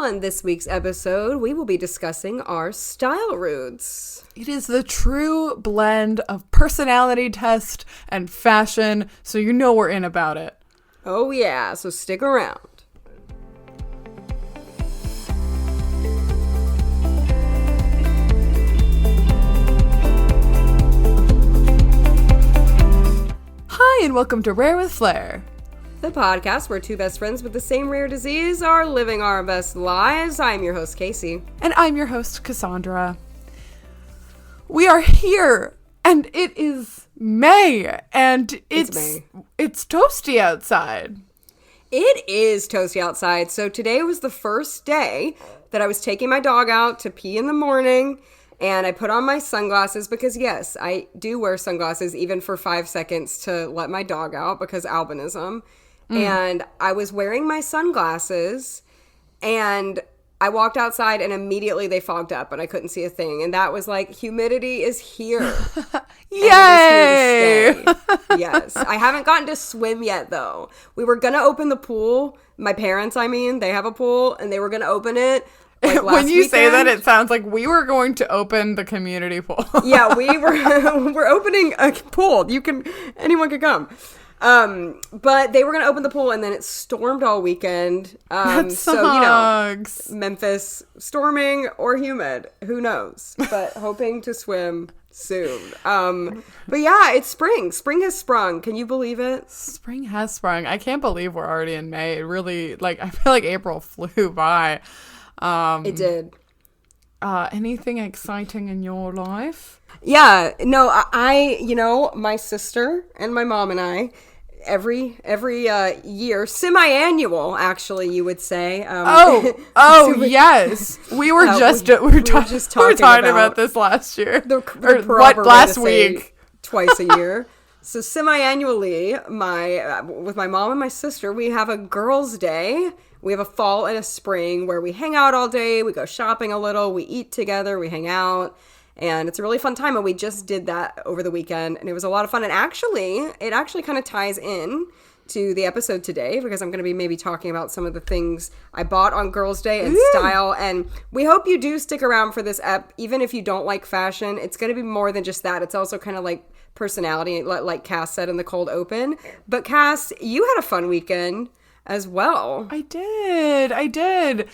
On this week's episode, we will be discussing our style roots. It is the true blend of personality test and fashion, so you know we're in about it. Oh yeah, so stick around. Hi, and welcome to Rare with Flair. The podcast where two best friends with the same rare disease are living our best lives. I'm your host, Casey. And I'm your host, Cassandra. We are here, and it is May, and it's toasty outside. It is toasty outside. So today was the first day that I was taking my dog out to pee in the morning, and I put on my sunglasses because, yes, I do wear sunglasses even for 5 seconds to let my dog out because albinism. And I was wearing my sunglasses, and I walked outside, and immediately they fogged up, and I couldn't see a thing. And that was like, humidity is here. Yay! Yes. I haven't gotten to swim yet, though. We were going to open the pool. My parents, they have a pool, and they were going to open it. Like when you weekend. Say that, it sounds like we were going to open the community pool. Yeah, we're opening a pool. Anyone could come. But they were going to open the pool, and then it stormed all weekend. That sucks. Memphis storming or humid, who knows, but hoping to swim soon. But yeah, it's spring. Spring has sprung. Can you believe it? Spring has sprung. I can't believe we're already in May. It really, I feel like April flew by. It did. Anything exciting in your life? Yeah, no, my sister and my mom and I, every year, semi-annual, actually, you would say. Yes. We were talking about this last year. Last week. Twice a year. So semi-annually, with my mom and my sister, we have a girls' day. We have a fall and a spring where we hang out all day. We go shopping a little. We eat together. We hang out. And it's a really fun time. And we just did that over the weekend. And it was a lot of fun. And it actually kind of ties in to the episode today because I'm going to be maybe talking about some of the things I bought on Girls' Day and style. And we hope you do stick around for this ep. Even if you don't like fashion, it's going to be more than just that. It's also kind of like personality, like Cass said in the cold open. But Cass, you had a fun weekend as well. I did.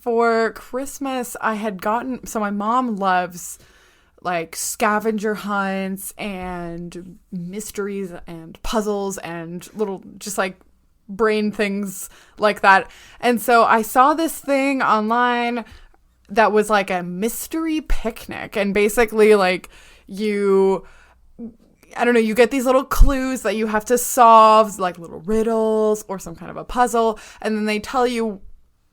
For Christmas, I had so my mom loves like scavenger hunts and mysteries and puzzles and little just like brain things like that. And so I saw this thing online that was like a mystery picnic, and basically like you get these little clues that you have to solve, like little riddles or some kind of a puzzle, and then they tell you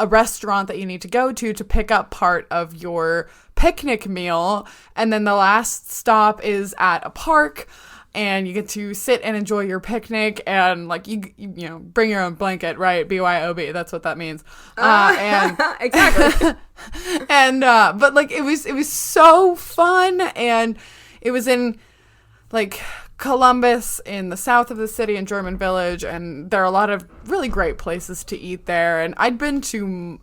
a restaurant that you need to go to pick up part of your picnic meal, and then the last stop is at a park, and you get to sit and enjoy your picnic, and like you bring your own blanket, right? BYOB, that's what that means. And exactly. And but like it was so fun, and it was in like Columbus in the south of the city in German Village, and there are a lot of really great places to eat there, and I'd been to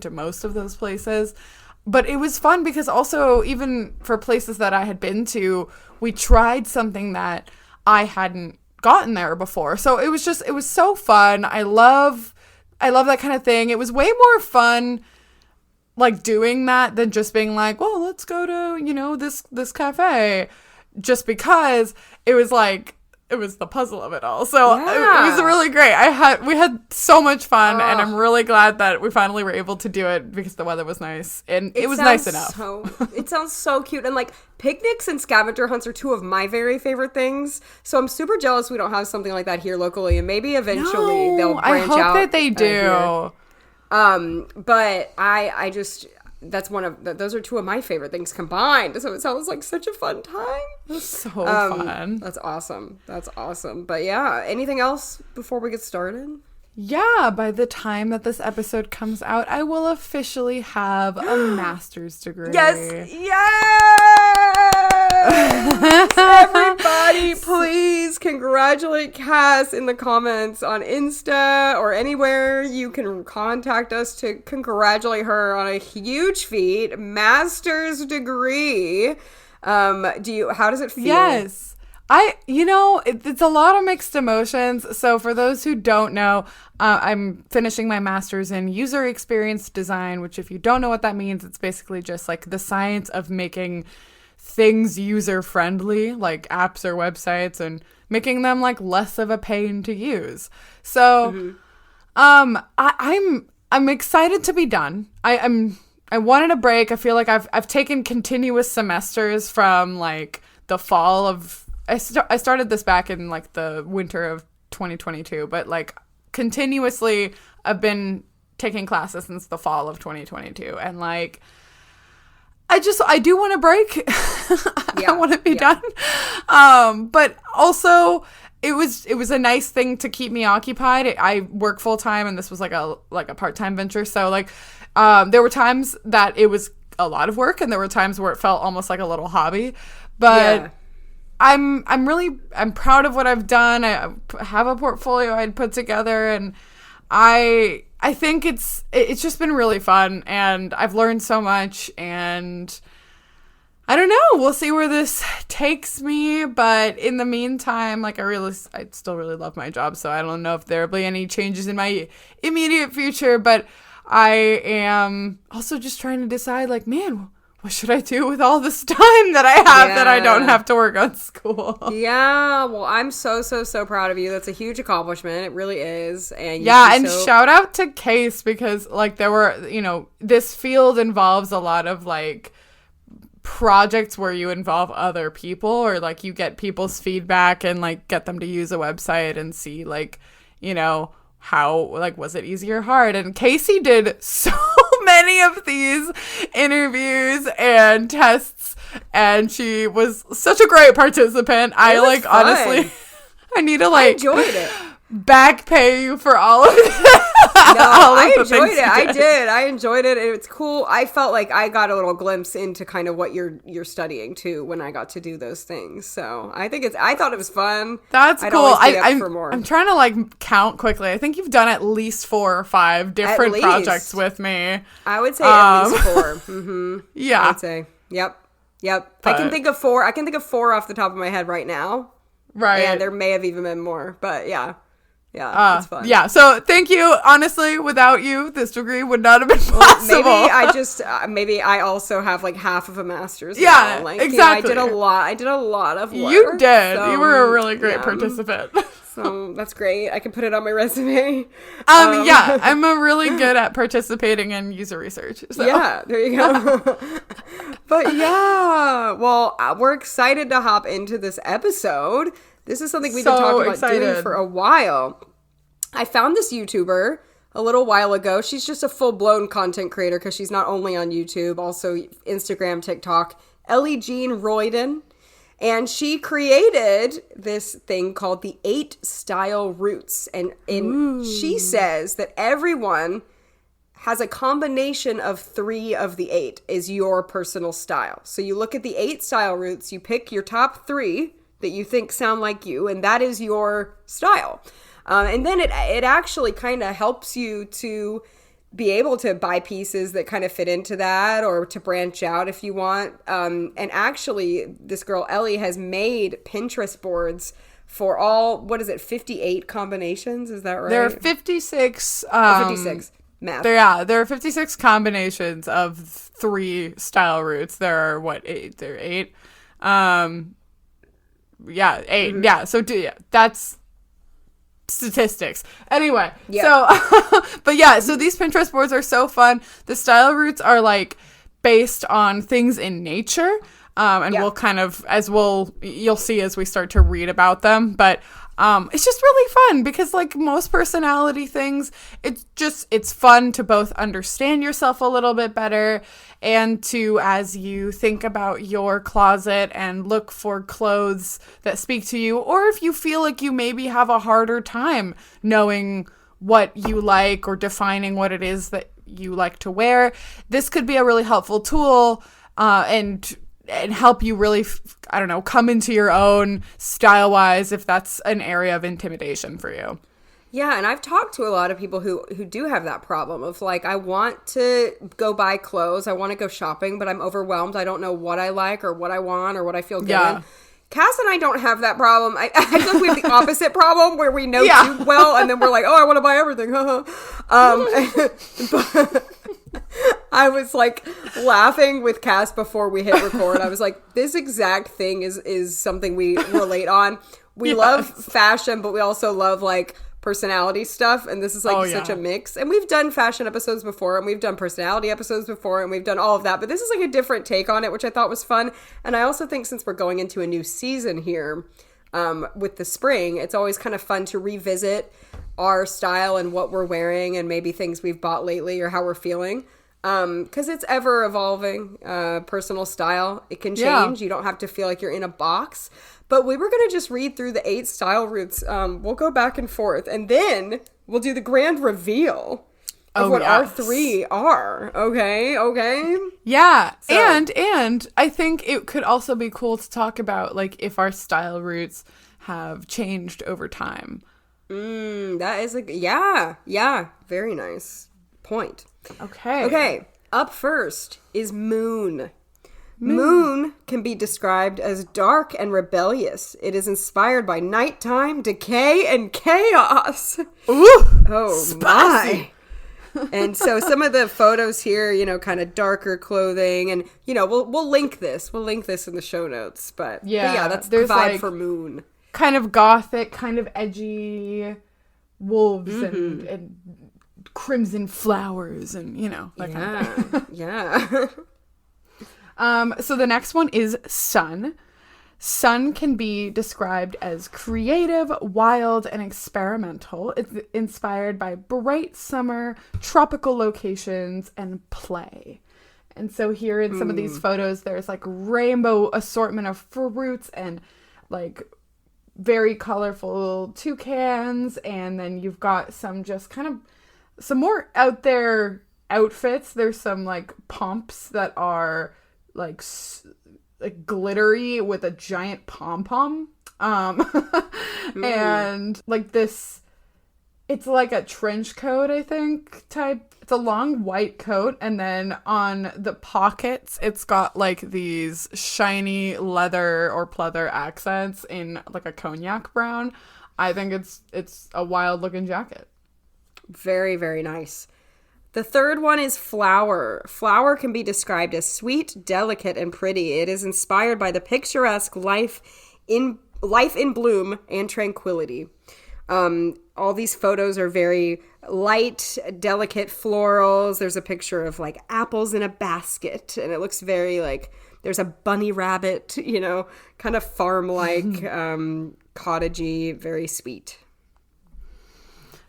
most of those places, but it was fun because also even for places that I had been to, we tried something that I hadn't gotten there before. So it was so fun. I love that kind of thing. It was way more fun like doing that than just being like, well, let's go to, this cafe. Just because it was the puzzle of it all. So it was really great. We had so much fun, and I'm really glad that we finally were able to do it because the weather was nice, and it was nice enough. It sounds so cute. And like picnics and scavenger hunts are two of my very favorite things. So I'm super jealous we don't have something like that here locally, and maybe eventually they'll branch out. I hope that they do. But I just... those are two of my favorite things combined. So it sounds like such a fun time. It's so fun. That's awesome. But yeah, anything else before we get started? Yeah, by the time that this episode comes out, I will officially have a master's degree. Yes! Yes! Everybody, please congratulate Cass in the comments on Insta or anywhere. You can contact us to congratulate her on a huge feat, master's degree. How does it feel? Yes. It's a lot of mixed emotions. So for those who don't know, I'm finishing my master's in user experience design, which if you don't know what that means, it's basically just like the science of making things user friendly, like apps or websites, and making them like less of a pain to use. So, I'm excited to be done. I wanted a break. I feel like I've taken continuous semesters from like the fall of, I started this back in like the winter of 2022, but like continuously I've been taking classes since the fall of 2022, and like I do want a break. I want to be done. But also it was a nice thing to keep me occupied. I work full time, and this was like a part-time venture. So like there were times that it was a lot of work, and there were times where it felt almost like a little hobby. But I'm proud of what I've done. I have a portfolio I'd put together, and I think it's just been really fun, and I've learned so much, and I don't know, we'll see where this takes me. But in the meantime, like I still really love my job, so I don't know if there'll be any changes in my immediate future, but I am also just trying to decide, like, man, what should I do with all this time that I have that I don't have to work on school? Yeah, well, I'm so proud of you. That's a huge accomplishment. It really is. And shout out to Case, because like there were, this field involves a lot of like projects where you involve other people, or like you get people's feedback and like get them to use a website and see like, how, like, was it easy or hard? And Casey did so many of these interviews and tests, and she was such a great participant. Honestly, I need to like, I enjoyed it. Back pay you for all of it. No, I enjoyed it. I enjoyed it. It's cool. I felt like I got a little glimpse into kind of what you're studying too when I got to do those things. So I thought it was fun. That's cool. I'm trying to like count quickly. I think you've done at least 4 or 5 different projects with me. I would say at least 4. Mm-hmm. Yeah. I'd say. Yep. But I can think of 4. I can think of 4 off the top of my head right now. Right. And there may have even been more, but yeah. Yeah, it's fun. Yeah, so thank you. Honestly, without you, this degree would not have been possible. Maybe I also have like half of a master's. Yeah, now. Like, exactly. I did a lot of work. You did. So, you were a really great participant. So that's great. I can put it on my resume. Yeah, I'm really good at participating in user research. So. Yeah, there you go. But yeah, well, we're excited to hop into this episode. This is something we've been talking about doing for a while. I found this YouTuber a little while ago. She's just a full-blown content creator because she's not only on YouTube, also Instagram, TikTok, Ellie Jean Royden. And she created this thing called the 8 Style Roots. And she says that everyone has a combination of 3 of the 8 is your personal style. So you look at the 8 style roots, you pick your top 3 that you think sound like you, and that is your style. And then it actually kind of helps you to be able to buy pieces that kind of fit into that, or to branch out if you want. And actually, this girl, Ellie, has made Pinterest boards for all, 58 combinations? Is that right? There are 56. 56. Math. There are 56 combinations of 3 style roots. There are, 8? There are 8. 8. Mm-hmm. Yeah. So that's statistics. Anyway. Yeah. So, but yeah, so these Pinterest boards are so fun. The style roots are like based on things in nature. We'll kind of, you'll see as we start to read about them, but it's just really fun because like most personality things, it's fun to both understand yourself a little bit better, and to, as you think about your closet and look for clothes that speak to you, or if you feel like you maybe have a harder time knowing what you like or defining what it is that you like to wear, this could be a really helpful tool. And and help you really, I don't know, come into your own style-wise if that's an area of intimidation for you. Yeah, and I've talked to a lot of people who do have that problem of like, I want to go buy clothes, I want to go shopping, but I'm overwhelmed. I don't know what I like or what I want or what I feel good in. Cass and I don't have that problem. I feel like we have the opposite problem where we know too well, and then we're like, oh, I want to buy everything. But I was like laughing with Cass before we hit record. I was like, this exact thing is something we relate on. We love fashion, but we also love like personality stuff, and this is like such a mix. And we've done fashion episodes before, and we've done personality episodes before, and we've done all of that, but this is like a different take on it, which I thought was fun. And I also think since we're going into a new season here with the spring, it's always kind of fun to revisit our style and what we're wearing and maybe things we've bought lately or how we're feeling, because it's ever evolving. Personal style, it can change. You don't have to feel like you're in a box. But we were going to just read through the 8 style routes. We'll go back and forth. And then we'll do the grand reveal of what our 3 are. Okay? Yeah. So. And I think it could also be cool to talk about, like, if our style routes have changed over time. That is like, yeah. Very nice point. Okay. Up first is Moon. Moon can be described as dark and rebellious. It is inspired by nighttime, decay, and chaos. Ooh, oh, spicy. My. And so some of the photos here, you know, kind of darker clothing, and you know, we'll link this. We'll link this in the show notes. But yeah, that's the vibe like for Moon. Kind of gothic, kind of edgy wolves and crimson flowers, and you know, that kind of thing. Yeah. So the next one is Sun. Sun can be described as creative, wild, and experimental. It's inspired by bright summer, tropical locations, and play. And so here in some of these photos, there's like rainbow assortment of fruits and like very colorful toucans. And then you've got some just kind of some more out there outfits. There's some like pumps that are like glittery with a giant pom-pom. And like this, it's like a trench coat, I think, type. It's a long white coat, and then on the pockets, it's got like these shiny leather or pleather accents in like a cognac brown. I think it's a wild looking jacket. Very, very nice. The third one is Flower. Flower can be described as sweet, delicate, and pretty. It is inspired by the picturesque life in bloom and tranquility. All these photos are very light, delicate florals. There's a picture of like apples in a basket, and it looks very like there's a bunny rabbit, you know, kind of farm-like, cottagey, very sweet.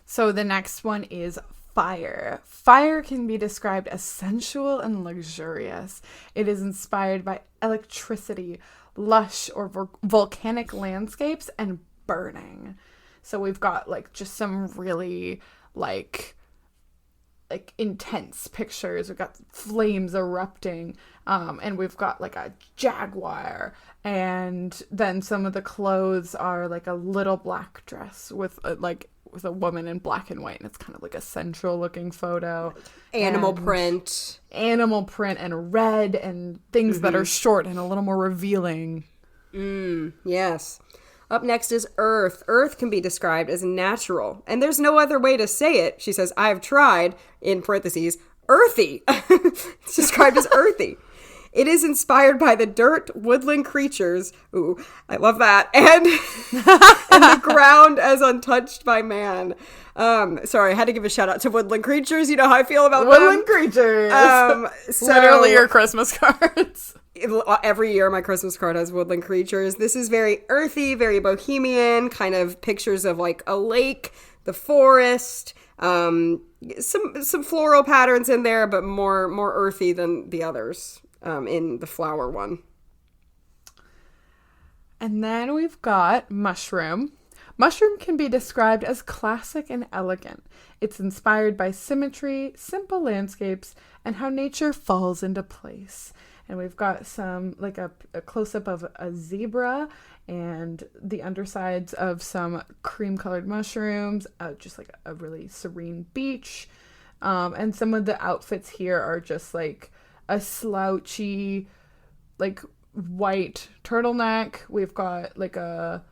So the next one is Fire. Fire can be described as sensual and luxurious. It is inspired by electricity, lush or volcanic landscapes, and burning. So we've got like just some really like intense pictures. We've got flames erupting, and we've got like a jaguar, and then some of the clothes are like a little black dress with a woman in black and white, and it's kind of like a sensual looking photo. Animal print and red and things that are short and a little more revealing. Yes. Up next is Earth. Earth can be described as natural, and there's no other way to say it. She says, I've tried, in parentheses, earthy. It's described as earthy. It is inspired by the dirt, woodland creatures. Ooh, I love that. And the ground as untouched by man. Sorry, I had to give a shout out to woodland creatures. You know how I feel about woodland creatures. Literally your Christmas cards. Every year my Christmas card has woodland creatures. This is very earthy, very bohemian, kind of pictures of like a lake, the forest, some floral patterns in there, but more earthy than the others. In the flower one. And then we've got Mushroom. Mushroom can be described as classic and elegant. It's inspired by symmetry, simple landscapes, and how nature falls into place. And we've got some, like a close-up of a zebra and the undersides of some cream-colored mushrooms, just like a really serene beach. And some of the outfits here are just like a slouchy, like white turtleneck. We've got like a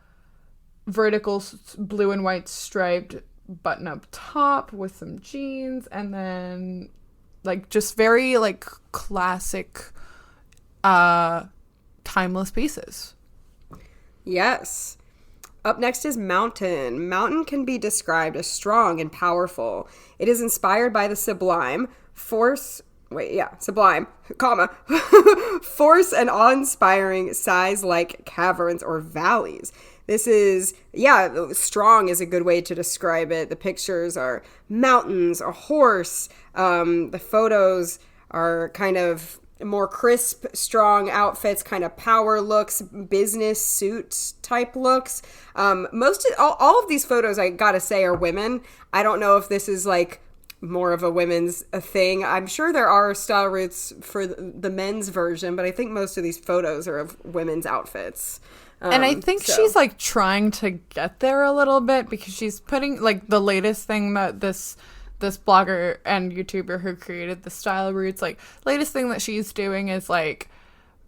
vertical blue and white striped button-up top with some jeans, and then like just very like classic timeless pieces. Yes. Up next is Mountain. Mountain can be described as strong and powerful. It is inspired by the sublime, sublime, comma, force and awe-inspiring size like caverns or valleys. This is, strong is a good way to describe it. The pictures are mountains, a horse. The photos are kind of more crisp, strong outfits, kind of power looks, business suit type looks. All of these photos, I gotta say, are women. I don't know if this is like more of a women's thing. I'm sure there are style roots for the men's version, but I think most of these photos are of women's outfits. And I think she's like trying to get there a little bit, because she's putting like the latest thing that this blogger and YouTuber who created the style roots, like latest thing that she's doing is like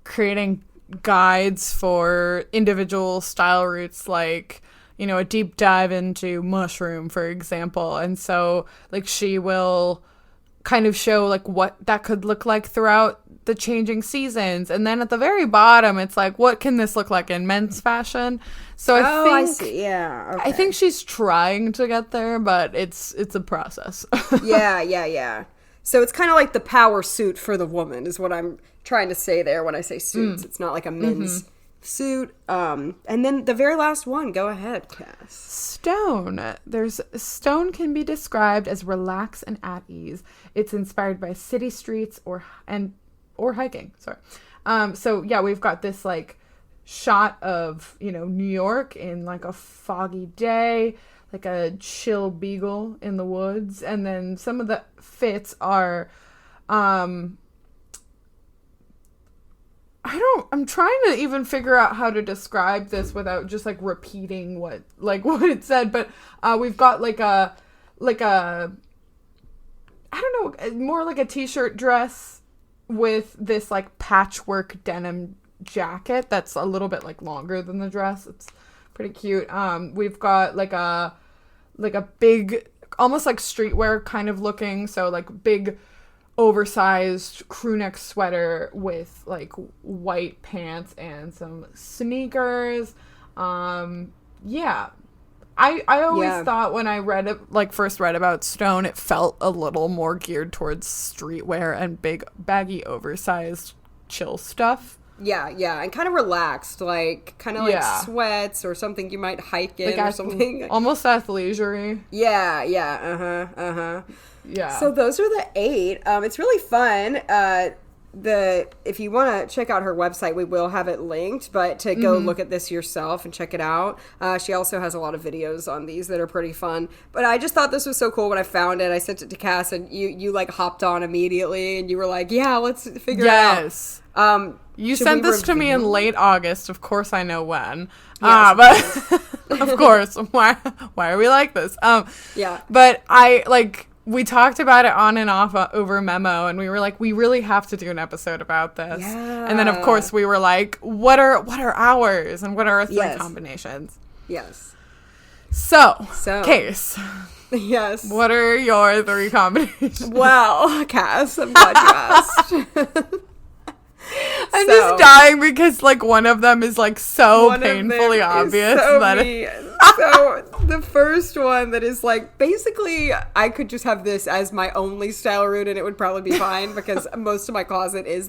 creating guides for individual style roots, like, you know, a deep dive into mushroom, for example. And so like she will kind of show like what that could look like throughout the changing seasons, and then at the very bottom it's like, what can this look like in men's fashion? So I see. Yeah, okay. I think she's trying to get there, but it's a process. yeah. So it's kind of like the power suit for the woman is what I'm trying to say there when I say suits. It's not like a men's suit. And then the very last one, go ahead, Cass. Stone. Stone can be described as relaxed and at ease. It's inspired by city streets or hiking. Sorry. So yeah, we've got this like shot of, you know, New York in like a foggy day, like a chill beagle in the woods, and then some of the fits are I'm trying to even figure out how to describe this without just like repeating what it said, but we've got like a I don't know, more like a t-shirt dress with this like patchwork denim jacket that's a little bit like longer than the dress. It's pretty cute. We've got like a big, almost like streetwear kind of looking, so like big oversized crew neck sweater with like white pants and some sneakers. I always thought when I first read about Stone, it felt a little more geared towards streetwear and big baggy oversized chill stuff. Yeah, and kind of relaxed, like kind of like sweats or something you might hike in, like or something. Almost athleisure-y. Yeah, Yeah. So those are the 8. It's really fun. If you want to check out her website, we will have it linked, but to go look at this yourself and check it out. She also has a lot of videos on these that are pretty fun, but I just thought this was so cool when I found it. I sent it to Cass, and you like hopped on immediately, and you were like, yeah, let's figure it out. Yes. You sent this to me in late August. Of course I know when. Yes, but of course, why are we like this? Yeah. But we talked about it on and off over memo, and we were like, we really have to do an episode about this. Yeah. And then of course we were like, what are ours, and what are our 3 combinations? Yes. So Case. Yes. What are your 3 combinations? Well, Cass, I'm glad you asked. I'm just dying because like one of them is like so painfully obvious so the first one that is like, basically I could just have this as my only style route and it would probably be fine because most of my closet is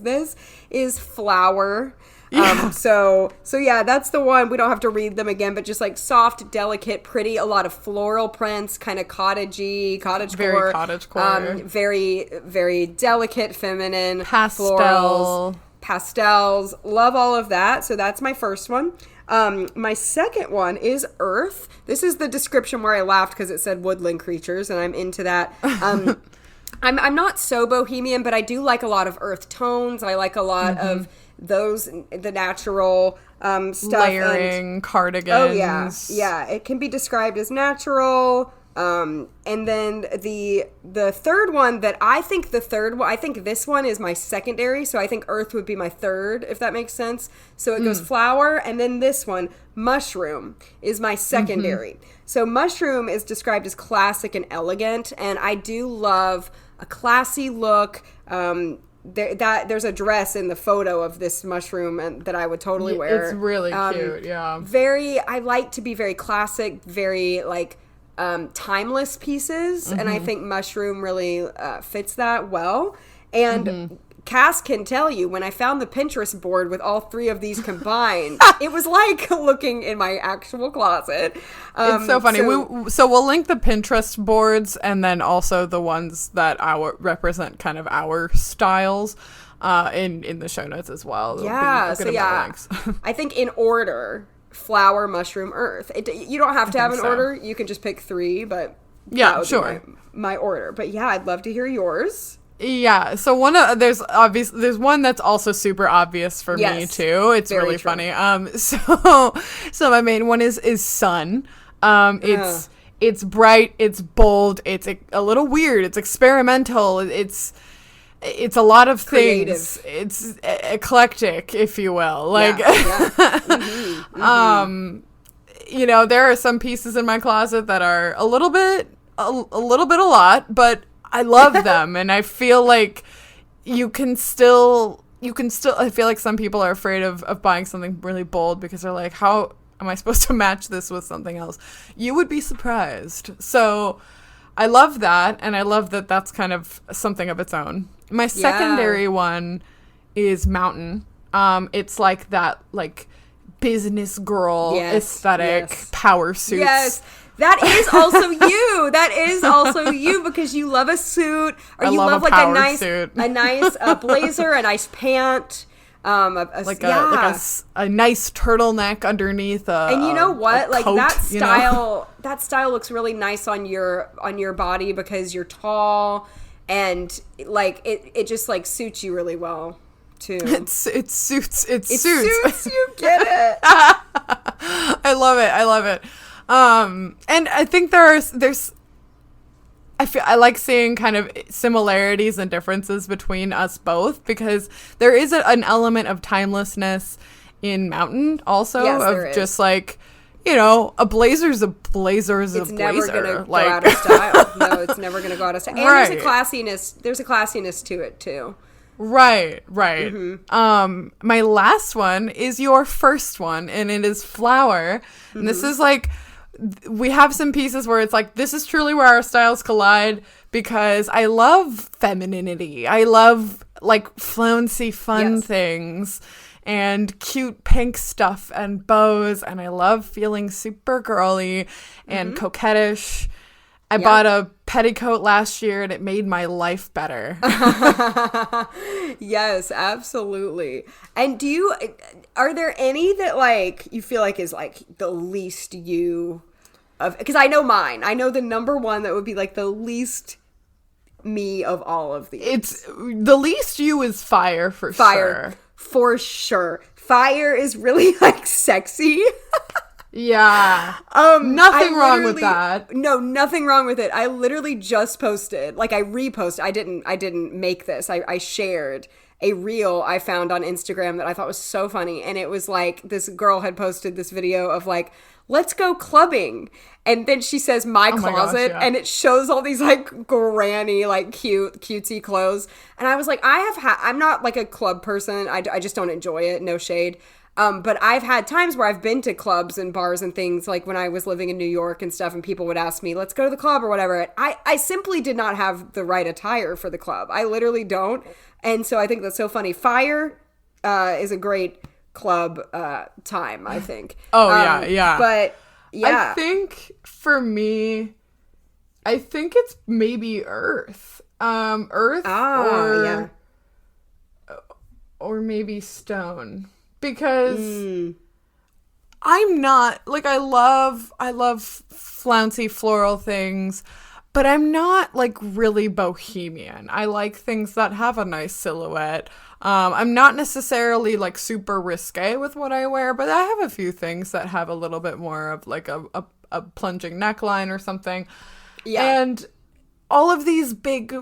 flower. Yeah. So yeah, that's the one. We don't have to read them again, but just like soft, delicate, pretty, a lot of floral prints, kind of cottagecore. Very cottagecore. Very, very delicate, feminine. Pastels. Love all of that. So that's my first one. My second one is Earth. This is the description where I laughed because it said woodland creatures, and I'm into that. I'm not so bohemian, but I do like a lot of earth tones. I like a lot of those, the natural stuff. Layering, cardigans. Oh yeah. It can be described as natural. And then the third one that I think I think this one is my secondary. So I think earth would be my third, if that makes sense. So it goes flower, and then this one, mushroom, is my secondary. So mushroom is described as classic and elegant, and I do love a classy look. There's a dress in the photo of this mushroom and that I would totally wear. It's really cute, yeah. I like to be very classic, very like timeless pieces, and I think mushroom really fits that well. And Cass can tell you, when I found the Pinterest board with all three of these combined, it was like looking in my actual closet. It's so funny. So we'll link the Pinterest boards and then also the ones that represent kind of our styles in the show notes as well. Yeah, I think in order: flower, mushroom, earth. You don't have to have an order. You can just pick three, but yeah, sure. My order. But yeah, I'd love to hear yours. Yeah, so there's one that's also super obvious for me too. It's really true. Funny. So my main one is sun. It's bright, it's bold, it's a little weird, it's experimental, it's a lot of creative things. It's eclectic, if you will. Like you know, there are some pieces in my closet that are a little bit a lot, but I love them, and I feel like you can still, I feel like some people are afraid of buying something really bold because they're like, how am I supposed to match this with something else? You would be surprised. So I love that, and I love that that's kind of something of its own. My secondary one is mountain. It's like that, like, business girl aesthetic, power suits. Yes. That is also you. That is also you, because you love a suit, or you love like a nice blazer, a nice pant, a nice turtleneck underneath. And you know what? Like coat, that style. That style looks really nice on your body because you're tall, and like it just like suits you really well too. It suits. You get it. I love it. And I think there's I like seeing kind of similarities and differences between us both, because there is an element of timelessness in mountain also, of just like, you know, a blazer's a blazer is a blazer. It's never gonna go out of style. No, it's never gonna go out of style. And there's a classiness to it too. Right. My last one is your first one, and it is flower. And this is like, we have some pieces where it's like, this is truly where our styles collide, because I love femininity. I love like flouncy fun things and cute pink stuff and bows, and I love feeling super girly and coquettish. I bought a petticoat last year, and it made my life better. Yes, absolutely. And are there any that like you feel like is like the least you of? Because I know mine. I know the number one that would be like the least me of all of these. It's the least you is fire for sure. For sure. Fire is really like sexy. Yeah. Nothing wrong with that. No, nothing wrong with it. I literally just posted, like I reposted. I didn't make this. I shared a reel I found on Instagram that I thought was so funny. And it was like, this girl had posted this video of like, let's go clubbing. And then she says, my closet. Gosh, and it shows all these like granny, like cutesy clothes. And I was like, I'm not like a club person. I just don't enjoy it. No shade. But I've had times where I've been to clubs and bars and things, like when I was living in New York and stuff, and people would ask me, let's go to the club or whatever. I simply did not have the right attire for the club. I literally don't. And so I think that's so funny. Fire is a great club time, I think. Oh, yeah. But yeah. I think for me, it's maybe Earth. Earth or maybe Stone. Because I'm not like, I love flouncy floral things, but I'm not like really bohemian. I like things that have a nice silhouette. I'm not necessarily like super risque with what I wear, but I have a few things that have a little bit more of like a plunging neckline or something. Yeah. And all of these big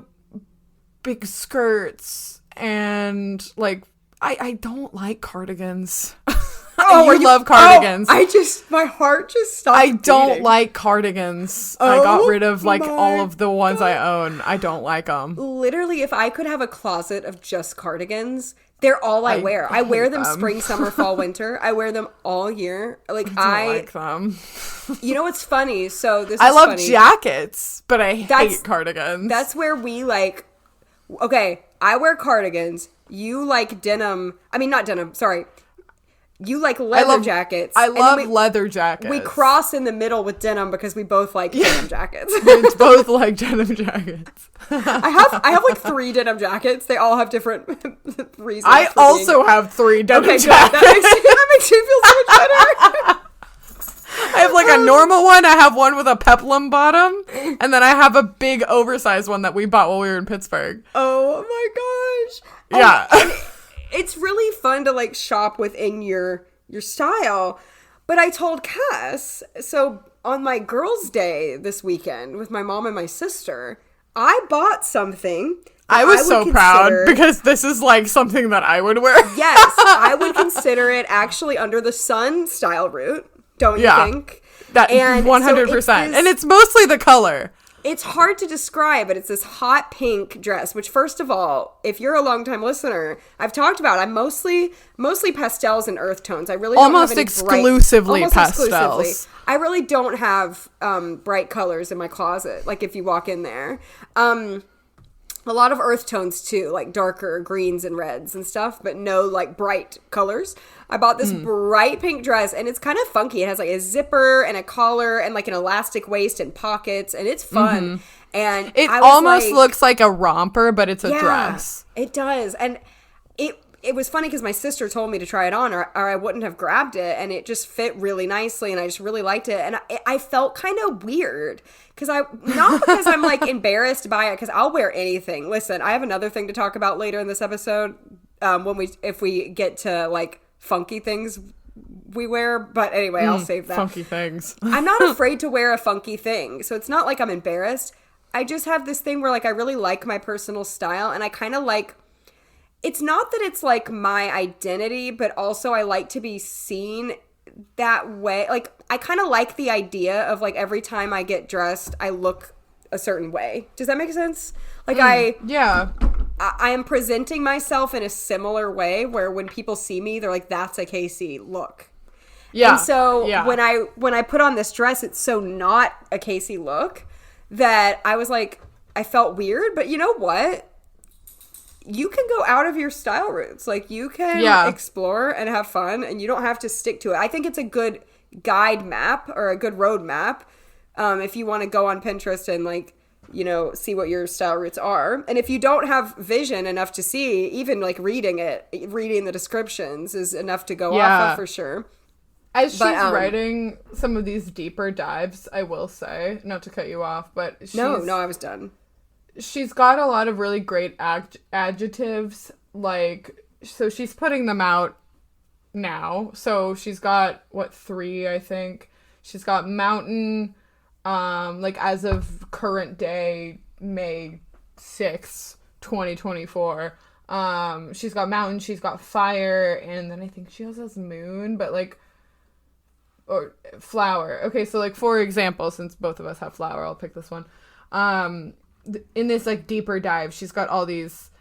skirts and like, I don't like cardigans. Oh, you love cardigans. My heart just stopped I don't beating. Like cardigans. I got rid of like all of the ones I own. I don't like them. Literally, if I could have a closet of just cardigans, they're all I wear. I wear them spring, summer, fall, winter. I wear them all year. Like I don't like them. You know what's funny? So this I is love funny. Jackets, but I hate cardigans. That's where we like. Okay, I wear cardigans. You like denim. I mean, not denim. Sorry. You like leather jackets. I love leather jackets. We cross in the middle with denim because we both like denim jackets. We both like denim jackets. I have like 3 denim jackets. They all have different reasons. I also have 3 denim jackets. That makes you feel so much better. I have like a normal one. I have one with a peplum bottom. And then I have a big oversized one that we bought while we were in Pittsburgh. Oh my gosh. Yeah. And it's really fun to like shop within your style. But I told Cass, so on my girls' day this weekend with my mom and my sister, I bought something. I was so proud because this is like something that I would wear. Yes, I would consider it actually under the sun style route. Don't you think? That 100%. And it's mostly the color. It's hard to describe, but it's this hot pink dress, which first of all, if you're a longtime listener, I've talked about, I'm mostly pastels and earth tones. I really don't have any exclusively pastels. Exclusively. I really don't have bright colors in my closet, like if you walk in there. A lot of earth tones too, like darker greens and reds and stuff, but no like bright colors. I bought this bright pink dress and it's kind of funky. It has like a zipper and a collar and like an elastic waist and pockets, and it's fun. And it almost looks like a romper, but it's a dress. It does. And it was funny because my sister told me to try it on or I wouldn't have grabbed it, and it just fit really nicely and I just really liked it. And I felt kind of weird because not because I'm like embarrassed by it, because I'll wear anything. Listen, I have another thing to talk about later in this episode if we get to like funky things we wear, but anyway, I'll save that. Funky things. I'm not afraid to wear a funky thing, so it's not like I'm embarrassed. I just have this thing where like I really like my personal style, and I kind of like, it's not that it's like my identity, but also I like to be seen that way. Like I kind of like the idea of like every time I get dressed, I look a certain way. Does that make sense? Like I am presenting myself in a similar way where when people see me, they're like, that's a Casey look. Yeah. And so when I put on this dress, it's so not a Casey look that I was like, I felt weird, but you know what? You can go out of your style routes. Like you can explore and have fun, and you don't have to stick to it. I think it's a good guide map or a good road map if you want to go on Pinterest and like, you know, see what your style routes are. And if you don't have vision enough to see, even like reading the descriptions is enough to go off of for sure. As she's writing some of these deeper dives, I will say, not to cut you off, but No, I was done. She's got a lot of really great adjectives, like, so she's putting them out now. So she's got, 3, I think. She's got mountain, like, as of current day, May 6th, 2024. She's got mountain, she's got fire, and then I think she also has moon, but, like, or flower. Okay, so, like, for example, since both of us have flower, I'll pick this one. In this like deeper dive, she's got all these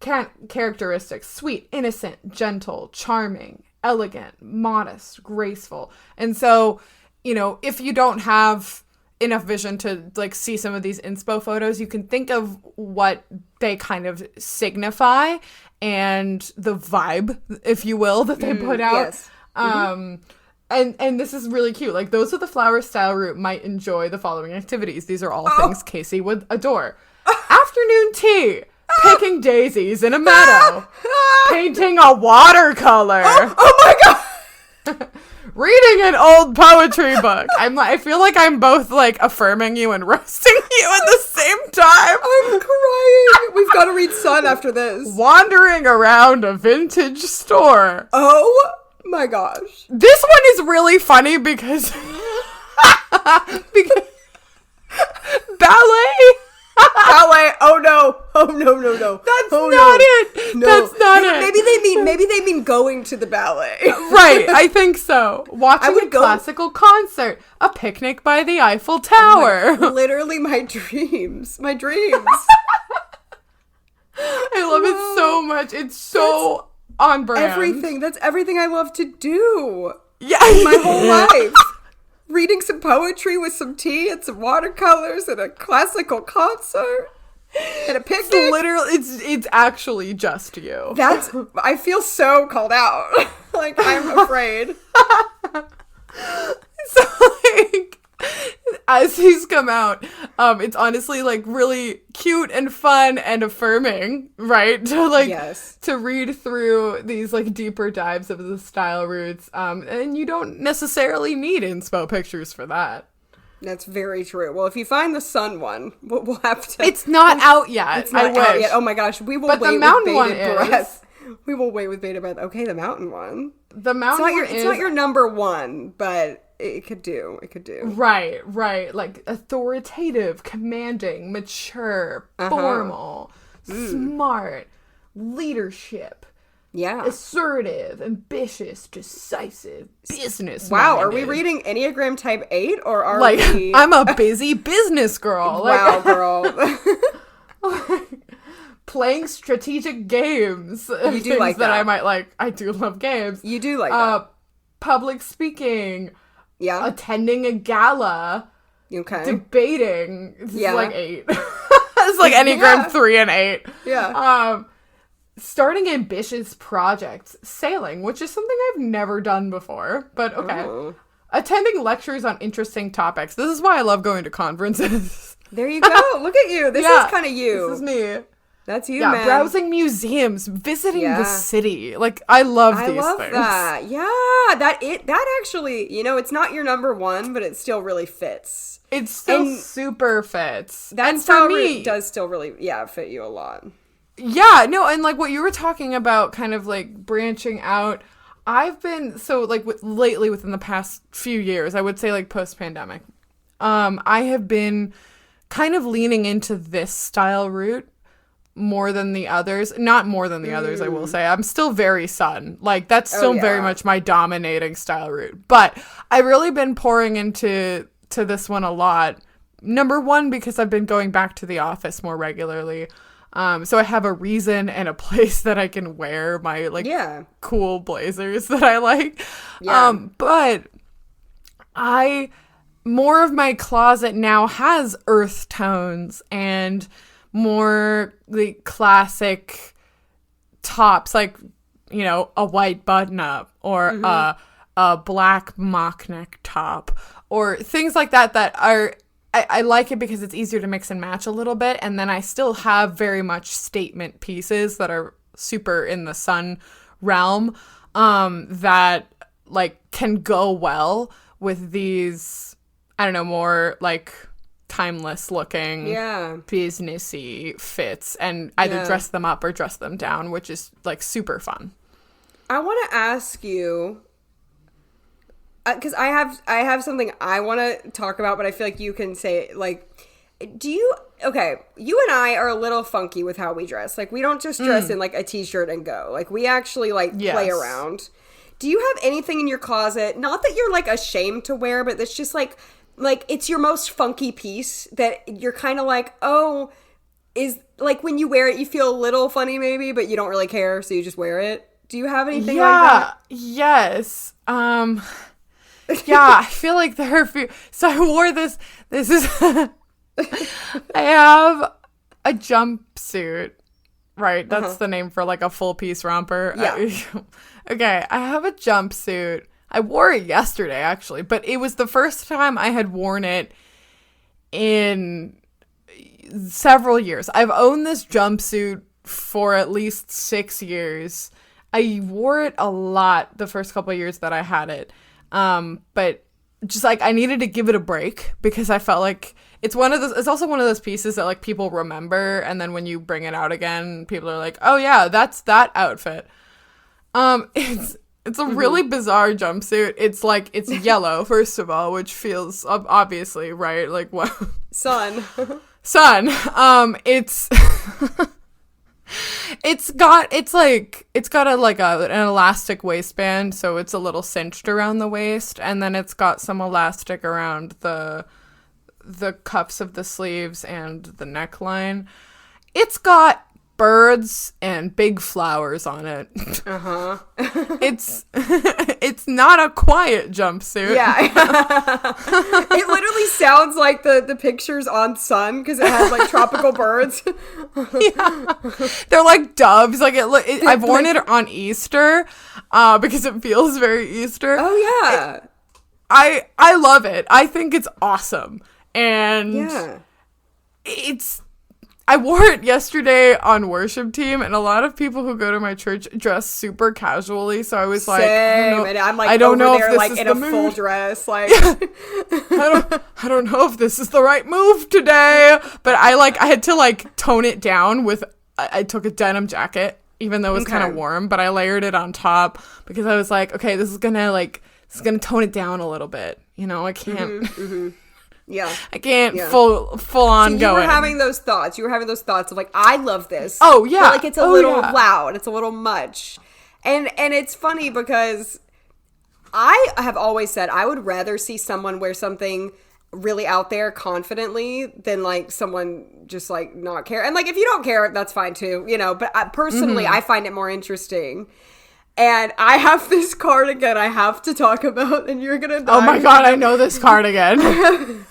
characteristics: sweet, innocent, gentle, charming, elegant, modest, graceful. And so, you know, if you don't have enough vision to like see some of these inspo photos, you can think of what they kind of signify and the vibe, if you will, that they put out. Yes. And this is really cute. Like, those with the flower style route might enjoy the following activities. These are all things Casey would adore. Afternoon tea. Picking daisies in a meadow. Painting a watercolor. Oh my God. reading an old poetry book. I feel like I'm both like affirming you and roasting you at the same time. I'm crying. We've got to read Sun after this. Wandering around a vintage store. Oh my gosh. This one is really funny because because ballet. Ballet. Oh no. Oh no. That's oh, not no. it. No. That's not it. Maybe they mean going to the ballet. Right, I think so. Watching a classical concert, a picnic by the Eiffel Tower. Literally my dreams. My dreams. I love it so much. It's so on brand. Everything. That's everything I love to do. Yeah. My whole life. Reading some poetry with some tea and some watercolors and a classical concert and a picnic. It's actually just you. I feel so called out. Like, I'm afraid. So, like, as these come out, it's honestly, like, really cute and fun and affirming, right? To, like, yes. to read through these, like, deeper dives of the style roots. And you don't necessarily need inspo pictures for that. That's very true. Well, if you find the Sun one, we'll have to... It's not out yet. It's not out yet. Oh my gosh. We will wait with bated breath. We will wait with bated breath. Okay, the mountain one. The mountain one it's not your number one, but it could do. It could do. Right. Like authoritative, commanding, mature, formal, smart, leadership. Yeah. Assertive, ambitious, decisive, business. Wow, are we reading Enneagram Type 8 or are like, we... I'm a busy business girl. Wow, girl. Playing strategic games. You do like that. I might like. I do love games. You do like that. Public speaking. Yeah. Attending a gala. Okay. Debating. This is like 8. It's like Enneagram 3 and 8. Yeah. Starting ambitious projects. Sailing, which is something I've never done before. But okay. Oh. Attending lectures on interesting topics. This is why I love going to conferences. There you go. Look at you. This is kind of you. This is me. That's you, man. Browsing museums, visiting the city. Like, I love these things. I love that. Yeah. That actually, it's not your number one, but it still really fits. It still super fits. That style route does still really, fit you a lot. Yeah, no, and like what you were talking about, kind of like branching out, I've been, so like lately within the past few years, I would say like post-pandemic, I have been kind of leaning into this style route more than the others. Not more than the others, I will say. I'm still very Sun. Like, that's still very much my dominating style route. But I've really been pouring into this one a lot. Number one, because I've been going back to the office more regularly. So I have a reason and a place that I can wear my cool blazers that I like. Yeah. But more of my closet now has earth tones and more the classic tops, like, a white button up or a black mock neck top or things like that are, I like it because it's easier to mix and match a little bit. And then I still have very much statement pieces that are super in the Sun realm, that like can go well with these, I don't know, more like timeless looking, businessy fits, and either dress them up or dress them down, which is like super fun. I want to ask you, because I have something I want to talk about, but I feel like you can say, like, you and I are a little funky with how we dress. Like, we don't just dress in like a t-shirt and go. Like, we actually like play around. Do you have anything in your closet, not that you're like ashamed to wear, but that's just like it's your most funky piece that you're kind of like, oh, is like when you wear it, you feel a little funny maybe, but you don't really care, so you just wear it? Do you have anything like that? Yes. Yeah, I feel like there are a few. So I wore this is, I have a jumpsuit, right? That's the name for like a full piece romper. Yeah. Okay, I have a jumpsuit. I wore it yesterday, actually, but it was the first time I had worn it in several years. I've owned this jumpsuit for at least 6 years. I wore it a lot the first couple of years that I had it. But just like I needed to give it a break because I felt like it's also one of those pieces that like people remember, and then when you bring it out again, people are like, oh yeah, that's that outfit. It's a really bizarre jumpsuit. It's yellow, first of all, which feels obviously right, like what sun. It's it's got an elastic waistband, so it's a little cinched around the waist, and then it's got some elastic around the cuffs of the sleeves and the neckline. It's got birds and big flowers on it. Uh-huh. It's not a quiet jumpsuit. Yeah. It literally sounds like the pictures on Sun because it has like tropical birds. Yeah. They're like doves. Like I've worn it on Easter because it feels very Easter. Oh yeah. I love it. I think it's awesome. And yeah. I wore it yesterday on worship team, and a lot of people who go to my church dress super casually. So I was like, same. And I'm like, I don't know there, if this like is in the a mood. full dress, like. I don't know if this is the right move today. But I had to like tone it down with. I took a denim jacket, even though it was kind of warm, but I layered it on top because I was like, okay, this is gonna tone it down a little bit. You know, I can't. Mm-hmm. Yeah. I can't full on so go. You were having those thoughts. of like, I love this. Oh yeah. But like it's a little loud. It's a little much. And it's funny because I have always said I would rather see someone wear something really out there confidently than like someone just like not care. And like if you don't care, that's fine too, you know, but personally I find it more interesting. And I have this cardigan I have to talk about, and you're gonna die. Oh my god, I know this cardigan. I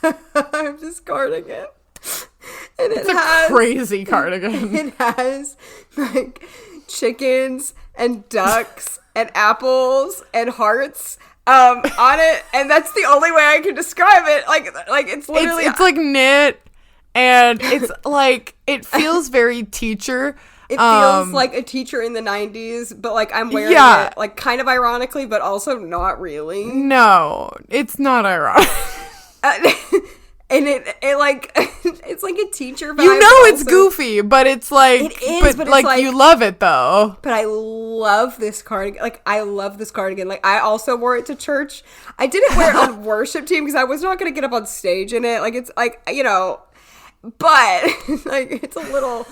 have this cardigan. And it's a crazy cardigan. It has like chickens and ducks and apples and hearts on it, and that's the only way I can describe it. Like it's literally it's like knit, and it's like it feels very teacher. It feels like a teacher in the 90s, but like I'm wearing it like kind of ironically, but also not really. No, it's not ironic. And it like it's like a teacher vibe. You know it's goofy, but it's like it is, but like it's like, you love it though. But I love this cardigan. Like I love this cardigan. Like I also wore it to church. I didn't wear it on worship team because I was not going to get up on stage in it. Like it's like, you know, but like it's a little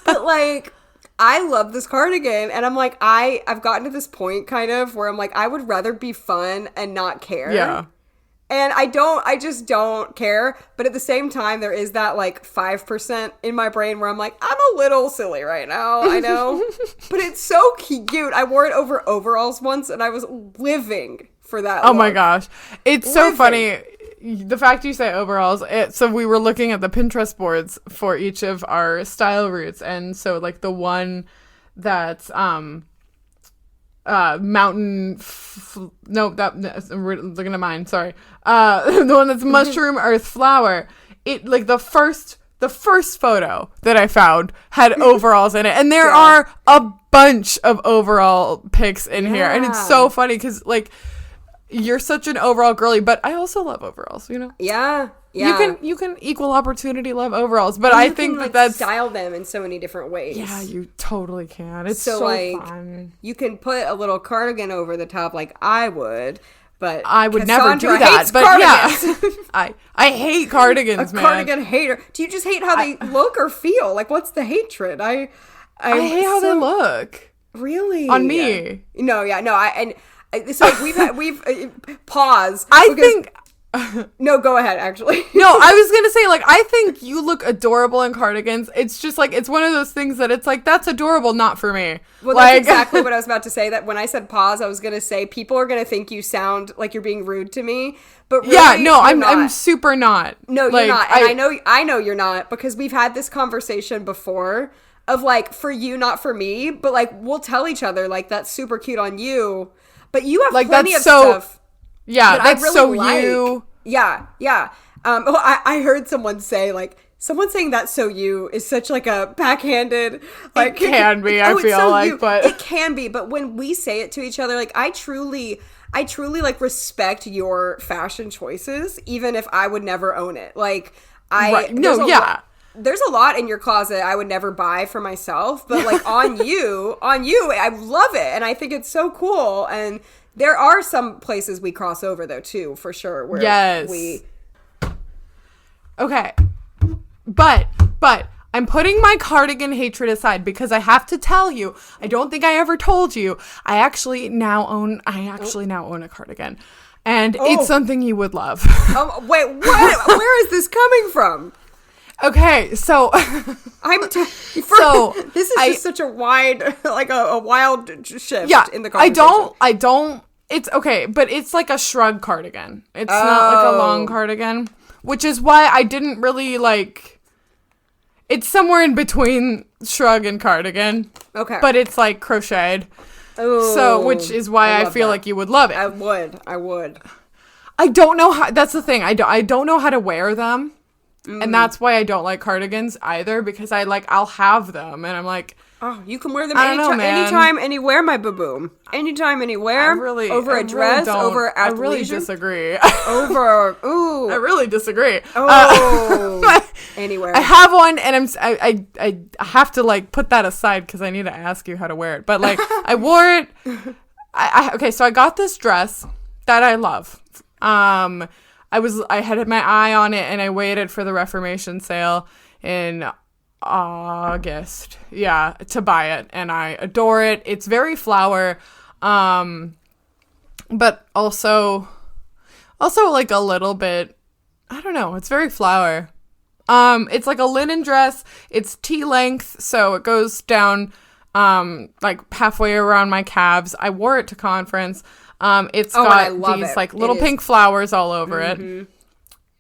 but like I love this cardigan, and I'm like, I've gotten to this point kind of where I'm like, I would rather be fun and not care. Yeah. And I just don't care. But at the same time, there is that like 5% in my brain where I'm like, I'm a little silly right now. I know. But it's so cute. I wore it over overalls once, and I was living for that Oh my look. gosh. It's so funny. The fact you say overalls, so we were looking at the Pinterest boards for each of our style routes, and so like the one that's mountain we're looking at mine, sorry. The one that's mushroom earth flower, it like the first photo that I found had overalls in it, and there are a bunch of overall pics in here, and it's so funny because like you're such an overall girly, but I also love overalls, you know? Yeah. You can equal opportunity love overalls, but and I think can, that's style them in so many different ways. Yeah, you totally can. It's so like, fun. You can put a little cardigan over the top like I would, but I would Cassandra never do that. But cardigans. yeah, I hate cardigans, man. Cardigan hater. Do you just hate how they look or feel? Like, what's the hatred? I hate how they look. Really? On me? No. So we've pause. I think. No, go ahead. Actually, no. I was gonna say like I think you look adorable in cardigans. It's just like it's one of those things that it's like that's adorable, not for me. Well, like, that's exactly what I was about to say. That when I said pause, I was gonna say people are gonna think you sound like you're being rude to me, but really, yeah, no, I'm not. I'm super not. No, like, you're not, and I know you're not because we've had this conversation before of like for you, not for me, but like we'll tell each other like that's super cute on you. But you have like plenty that's of so, stuff. Yeah, that that's I really so like. you. Yeah. I heard someone say like Someone saying that's so you is such like a backhanded, like It can be, I feel so like, you. but It can be, but when we say it to each other, like I truly like respect your fashion choices, even if I would never own it. Like there's a lot in your closet I would never buy for myself, but like on you, I love it, and I think it's so cool. And there are some places we cross over though too, for sure. Where Okay. But I'm putting my cardigan hatred aside because I have to tell you, I don't think I ever told you, I actually now own a cardigan. And it's something you would love. Wait, what? Where is this coming from? Okay, so this is just such a wide, like a wild shift in the conversation. I don't, it's okay, but it's like a shrug cardigan. It's not like a long cardigan, which is why I didn't really like, it's somewhere in between shrug and cardigan. Okay. But it's like crocheted. Oh, so, which is why I feel like you would love it. I would. I don't know how, that's the thing. I don't know how to wear them. And that's why I don't like cardigans either, because I'll have them and I'm like, oh, you can wear them anytime, anywhere, my baboom. Anytime, anywhere. Over a dress, over athleisure. I really disagree. I really disagree. Anywhere. I have one, and I have to like put that aside because I need to ask you how to wear it. But like, I wore it. Okay, so I got this dress that I love. I had my eye on it, and I waited for the Reformation sale in August, to buy it, and I adore it. It's very flower, but also like a little bit, I don't know, it's very flower. It's like a linen dress. It's T-length, so it goes down like halfway around my calves. I wore it to conference. It's got these like little pink flowers all over it,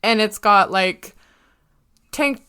and it's got like tank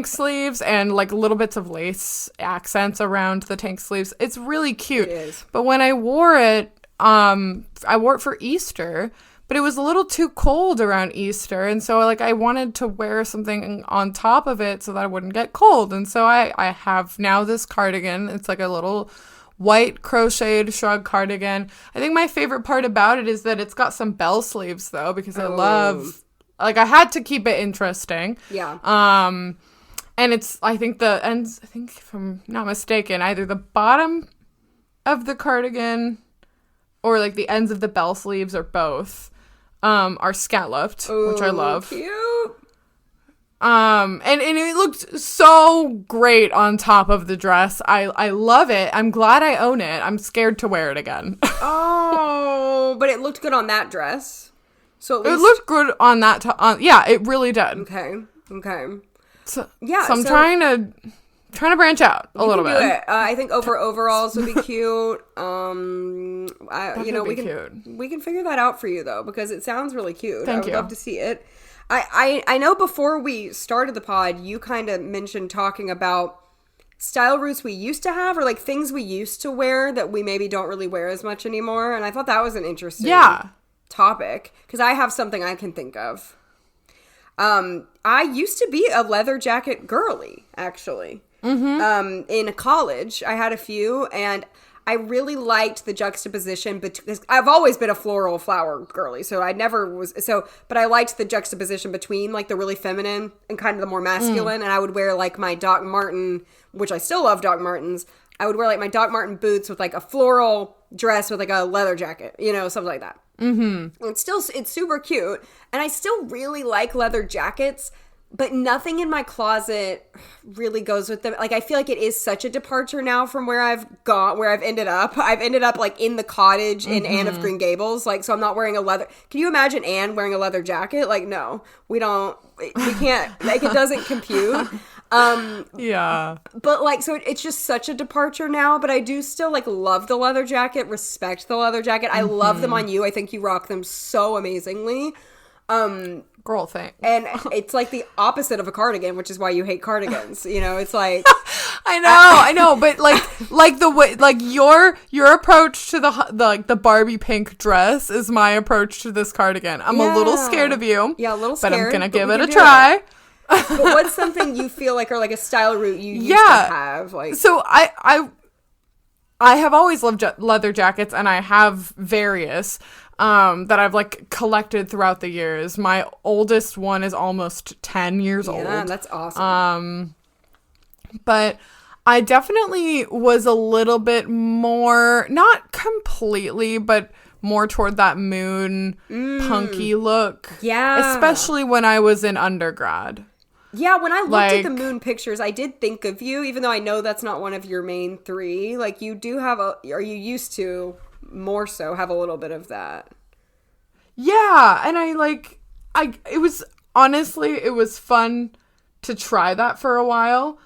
sleeves and like little bits of lace accents around the tank sleeves. It's really cute. It is. But when I wore it for Easter, but it was a little too cold around Easter, and so like I wanted to wear something on top of it so that I wouldn't get cold, and so I have now this cardigan. It's like a little white crocheted shrug cardigan. I think my favorite part about it is that it's got some bell sleeves though, because I love, like, I had to keep it interesting. Yeah. And it's, I think the ends, I think if I'm not mistaken, either the bottom of the cardigan or like the ends of the bell sleeves or both are scalloped, which I love. Cute. And it looked so great on top of the dress. I love it. I'm glad I own it. I'm scared to wear it again. Oh, but it looked good on that dress. So at least... it looked good on that. Yeah, it really did. Okay. So I'm trying to branch out a little bit. I think overalls would be cute. We can figure that out for you though, because it sounds really cute. I would love to see it. I know before we started the pod, you kind of mentioned talking about style roots we used to have, or like things we used to wear that we maybe don't really wear as much anymore. And I thought that was an interesting topic, because I have something I can think of. I used to be a leather jacket girly, actually. In college, I had a few, and I really liked the juxtaposition between, I've always been a floral flower girly, so I never was, but I liked the juxtaposition between like the really feminine and kind of the more masculine, and I would wear like my Doc Marten, which I still love Doc Martens. I would wear like my Doc Marten boots with like a floral dress with like a leather jacket, something like that. It's super cute, and I still really like leather jackets, but nothing in my closet really goes with them. Like, I feel like it is such a departure now from where I've ended up. I've ended up like in the cottage in Anne of Green Gables. Like, so I'm not wearing a leather. Can you imagine Anne wearing a leather jacket? Like, no, we can't, like, it doesn't compute. Yeah. But like, so it's just such a departure now, but I do still like love the leather jacket, respect the leather jacket. I love them on you. I think you rock them so amazingly. Girl thing. And it's like the opposite of a cardigan, which is why you hate cardigans. It's like I know, but like the way, like your approach to the Barbie pink dress is my approach to this cardigan. I'm a little scared of you. Yeah, a little scared. But I'm gonna give it a try. But what's something you feel like, or like a style route you used to have? Like, so I have always loved leather jackets, and I have various that I've like collected throughout the years. My oldest one is almost 10 years old. Yeah, that's awesome. But I definitely was a little bit more, not completely, but more toward that moon punky look. Yeah. Especially when I was in undergrad. Yeah, when I looked at the moon pictures, I did think of you, even though I know that's not one of your main three. Like, you do have or you used to, more so, have a little bit of that. Yeah, and it was, honestly, it was fun to try that for a while.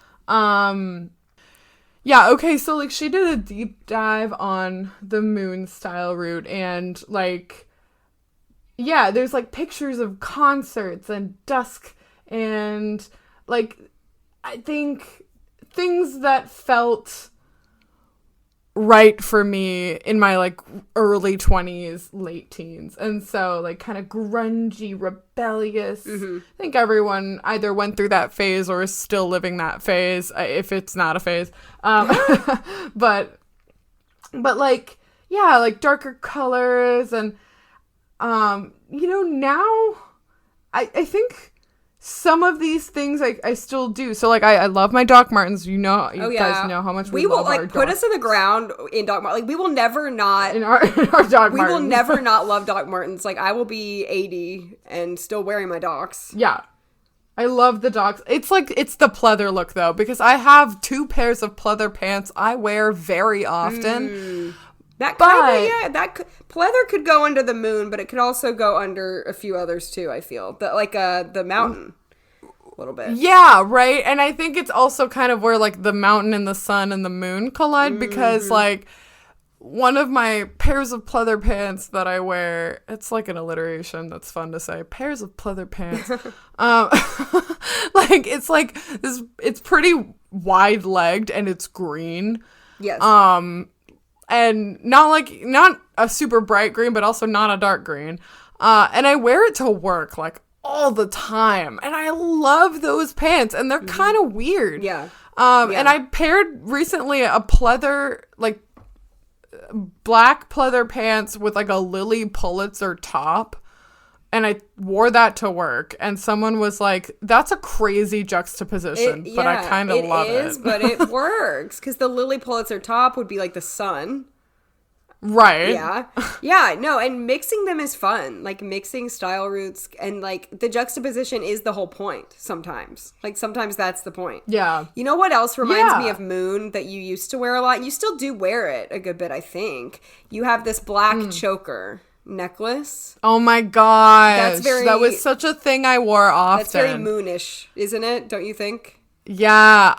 Yeah, okay, so, like, she did a deep dive on the moon style route, and, like, yeah, there's, like, pictures of concerts and dusk, and, like, I think things that felt right for me in my, like, early 20s, late teens. And so, like, kind of grungy, rebellious. I think everyone either went through that phase or is still living that phase, if it's not a phase. But, like, yeah, like, darker colors. And, now I think some of these things I still do. So, like, I love my Doc Martens. You guys know how much we love will, our put Doc. us in the ground in Doc Martens. Like, we will never not... In our Doc Martens. We will never not love Doc Martens. Like, I will be 80 and still wearing my Docs. Yeah. I love the Docs. It's like, it's the pleather look, though, because I have 2 pairs of pleather pants I wear very often. That kind of, pleather could go under the moon, but it could also go under a few others too, I feel. The mountain, a little bit. Yeah, right? And I think it's also kind of where, like, the mountain and the sun and the moon collide, because, like, one of my pairs of pleather pants that I wear, it's like an alliteration that's fun to say, pairs of pleather pants. Like, it's like this, it's pretty wide-legged and it's green. Yes. And not a super bright green, but also not a dark green. And I wear it to work, like, all the time. And I love those pants, and they're kind of weird. Yeah. And I paired recently a pleather, like, black pleather pants with, like, a Lily Pulitzer top. And I wore that to work, and someone was like, that's a crazy juxtaposition, but I kind of love it. It is, but it works, because the Lily Pulitzer top would be like the sun. Right. Yeah. Yeah, no, and mixing them is fun. Like, mixing style routes, and, like, the juxtaposition is the whole point sometimes. Like, sometimes that's the point. Yeah. You know what else reminds me of moon that you used to wear a lot? You still do wear it a good bit, I think. You have this black choker necklace. Oh my gosh. That was such a thing I wore often. That's very moonish, isn't it? Don't you think? Yeah,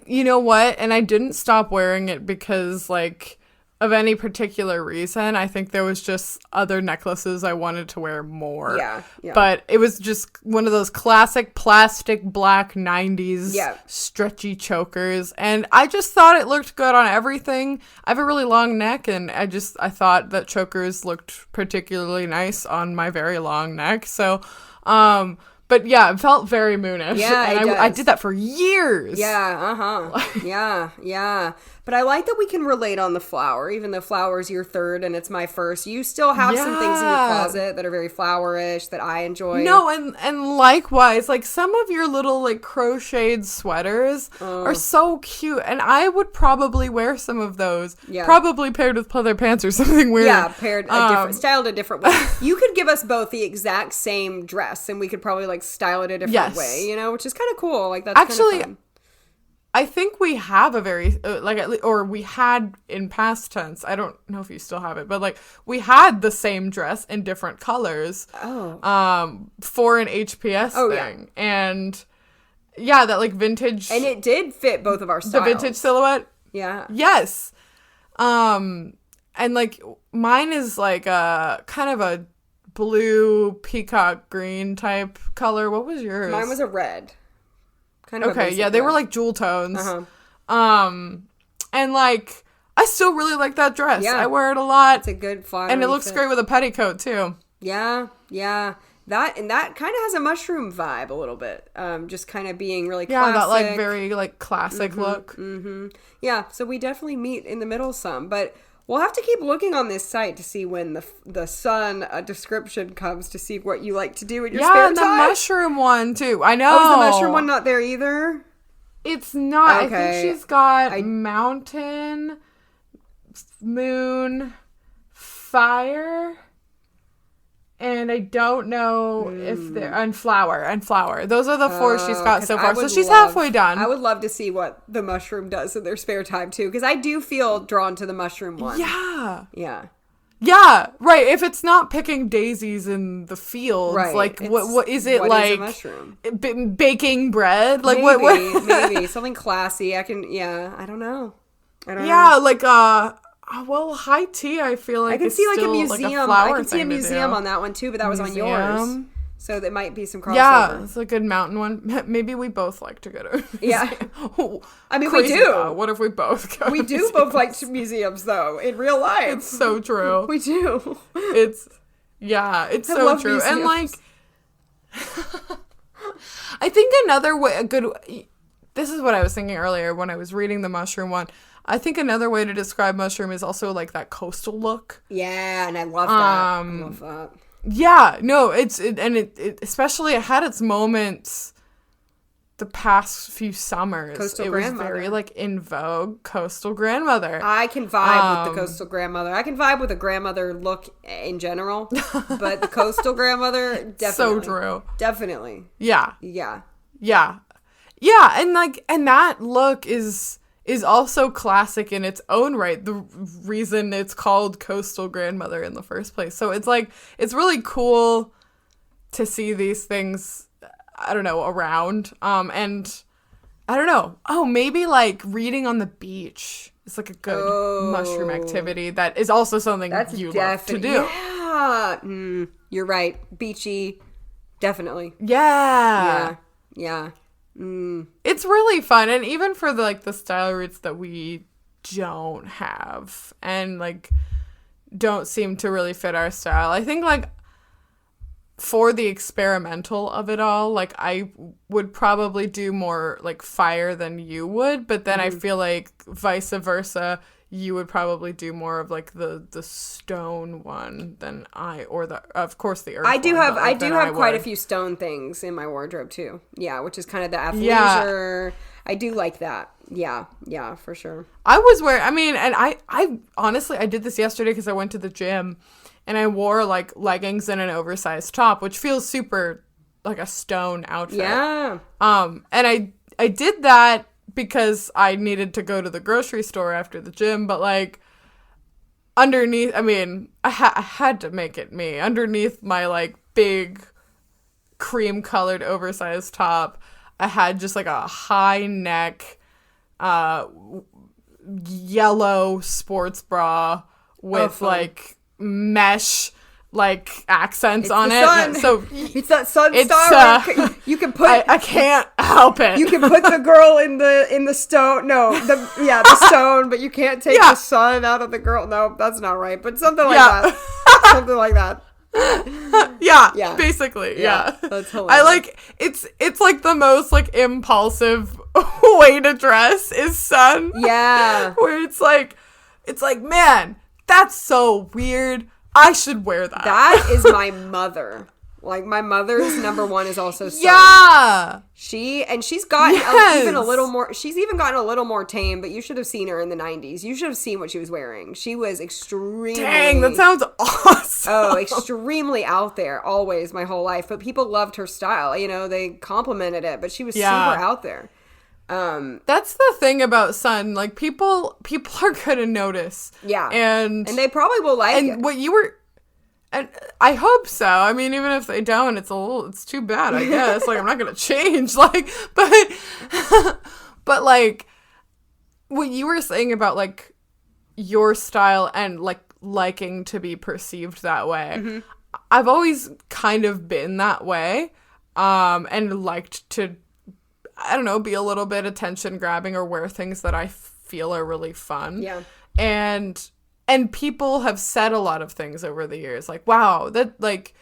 you know what? And I didn't stop wearing it because, like, of any particular reason. I think there was just other necklaces I wanted to wear more. Yeah. But it was just one of those classic plastic black 90s stretchy chokers. And I just thought it looked good on everything. I have a really long neck, and I thought that chokers looked particularly nice on my very long neck. So, but yeah, it felt very moonish. Yeah, and I did that for years. Yeah, yeah. But I like that we can relate on the flower, even though flower's your third and it's my first. You still have some things in your closet that are very flowerish that I enjoy. No, and likewise, like, some of your little, like, crocheted sweaters are so cute, and I would probably wear some of those. Yeah. Probably paired with pleather pants or something weird. Yeah, styled a different way. You could give us both the exact same dress, and we could probably, like, style it a different way, you know, which is kind of cool. Like, that's actually kind of fun. I think we have a very, or we had in past tense, I don't know if you still have it, but, like, we had the same dress in different colors for an HPS thing. Yeah. And, yeah, that, like, vintage. And it did fit both of our styles. The vintage silhouette. Yeah. Yes. And, like, mine is, like, a kind of a blue peacock green type color. What was yours? Mine was a red. Kind of okay, yeah, they were like jewel tones. And, like, I still really like that dress. Yeah. I wear it a lot. It's a good fun. And it looks great with a petticoat, too. Yeah. That kind of has a mushroom vibe a little bit. Just kind of being really Yeah, classic. that like very like classic look. Yeah, so we definitely meet in the middle some, but we'll have to keep looking on this site to see when the sun description comes to see what you like to do in your spare and the time. mushroom one too. I know. Oh, is the mushroom one not there either? It's not. Okay. I think she's got mountain, moon, fire, and I don't know if they're and flower. Those are the four she's got so far. So she's halfway done. I would love to see what the mushroom does in their spare time too, because I do feel drawn to the mushroom one. Yeah. Yeah, right. If it's not picking daisies in the fields, right. like what is it what like? Is a mushroom? Baking bread, like maybe, what? maybe something classy. I don't know. Like well, high tea. I feel like I can see like a museum. I can see a museum do. on that one too, but that was on yours. So that might be some crossover. Yeah, it's a good mountain one. Maybe we both like to go to. Yeah, I mean Crazy we do. Thought. What if we both go? We do both like museums though in real life. It's so true. We do. It's so true. Museums. And like, I think another way, this is what I was thinking earlier when I was reading the mushroom one. I think another way to describe mushroom is also like that coastal look. Yeah, and I love that. I love that. Yeah, no, it especially it had its moments the past few summers. Coastal it grandmother. was very like in vogue. Coastal grandmother. I can vibe with the coastal grandmother. I can vibe with a grandmother look in general, but the coastal grandmother definitely. So true. Definitely. Yeah. Yeah. Yeah. Yeah, and that look is also classic in its own right. The reason it's called Coastal Grandmother in the first place. So it's like, it's really cool to see these things, I don't know, around. And I don't know. Oh, maybe like reading on the beach is like a good mushroom activity that is also something you love to do. Yeah. You're right. Beachy. Definitely. Yeah. Yeah. It's really fun, and even for the style roots that we don't have and like don't seem to really fit our style, I think like for the experimental of it all, like I would probably do more like fire than you would, but then I feel like vice versa, you would probably do more of like the stone one than of course the earth. I do one, have quite a few stone things in my wardrobe too. Yeah, which is kind of the athleisure. I do like that. Yeah, for sure. I was wearing, and I honestly, I did this yesterday because I went to the gym and I wore like leggings and an oversized top, which feels super like a stone outfit. Yeah. And I did that because I needed to go to the grocery store after the gym, but like underneath, I had to make it me. Underneath my like big cream colored oversized top, I had just like a high neck, yellow sports bra with like mesh like accents on it. Sun. So it's that sun star. You can put. I can't help it. You can put the girl in the stone. No, the stone, but you can't take the sun out of the girl. No, that's not right. But something like that. Something like that. Yeah, basically. Yeah. That's hilarious. It's like the most like impulsive way to dress is sun. Yeah. Where it's like, man, that's so weird. I should wear that. That is my mother. Like my mother's number one is also sun. Yeah. She's gotten even a little more. She's even gotten a little more tame. But you should have seen her in the 90s. You should have seen what she was wearing. She was extremely. Dang, that sounds awesome. Oh, extremely out there. Always, my whole life. But people loved her style. You know, they complimented it. But she was super out there. That's the thing about sun. Like people are gonna notice. Yeah, and they probably will like it. And what you were. And I hope so. I mean, even if they don't, it's too bad, I guess. Like, I'm not going to change. Like, but like, what you were saying about, like, your style and, like, liking to be perceived that way. Mm-hmm. I've always kind of been that way. And liked to, I don't know, be a little bit attention grabbing or wear things that I feel are really fun. Yeah. And people have said a lot of things over the years, like, wow, that, like,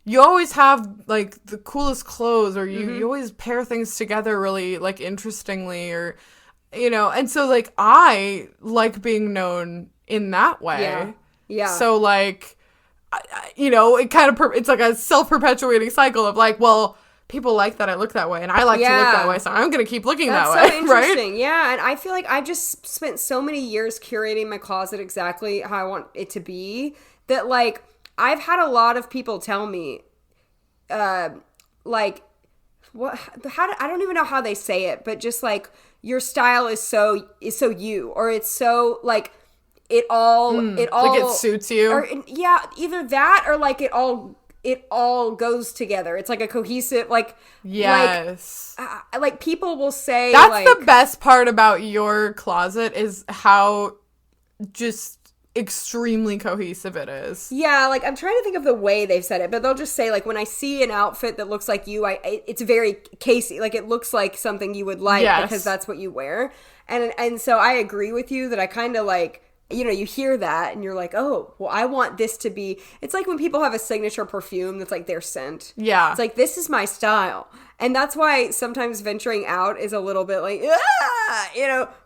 you always have like the coolest clothes, or you always pair things together really like interestingly, or and so like I like being known in that way. Yeah. So like it kind of it's like a self-perpetuating cycle of like, well, people like that I look that way, and I like to look that way, so I'm gonna keep looking that way. That's so interesting. Right? Yeah, and I feel like I've just spent so many years curating my closet exactly how I want it to be that like I've had a lot of people tell me, like, I don't even know how they say it, but just like your style is so you, or it's so like it all like it suits you, or either that or like it all goes together. It's like a cohesive, like, yes, like people will say that's like, the best part about your closet is how just extremely cohesive it is. Yeah, like I'm trying to think of the way they've said it, but they'll just say like, when I see an outfit that looks like you, it's very Casey, like it looks like something you would like because that's what you wear. And so I agree with you that I kind of like, you hear that and you're like, oh, well, I want this to be, it's like when people have a signature perfume that's like their scent. Yeah. It's like, this is my style. And that's why sometimes venturing out is a little bit like,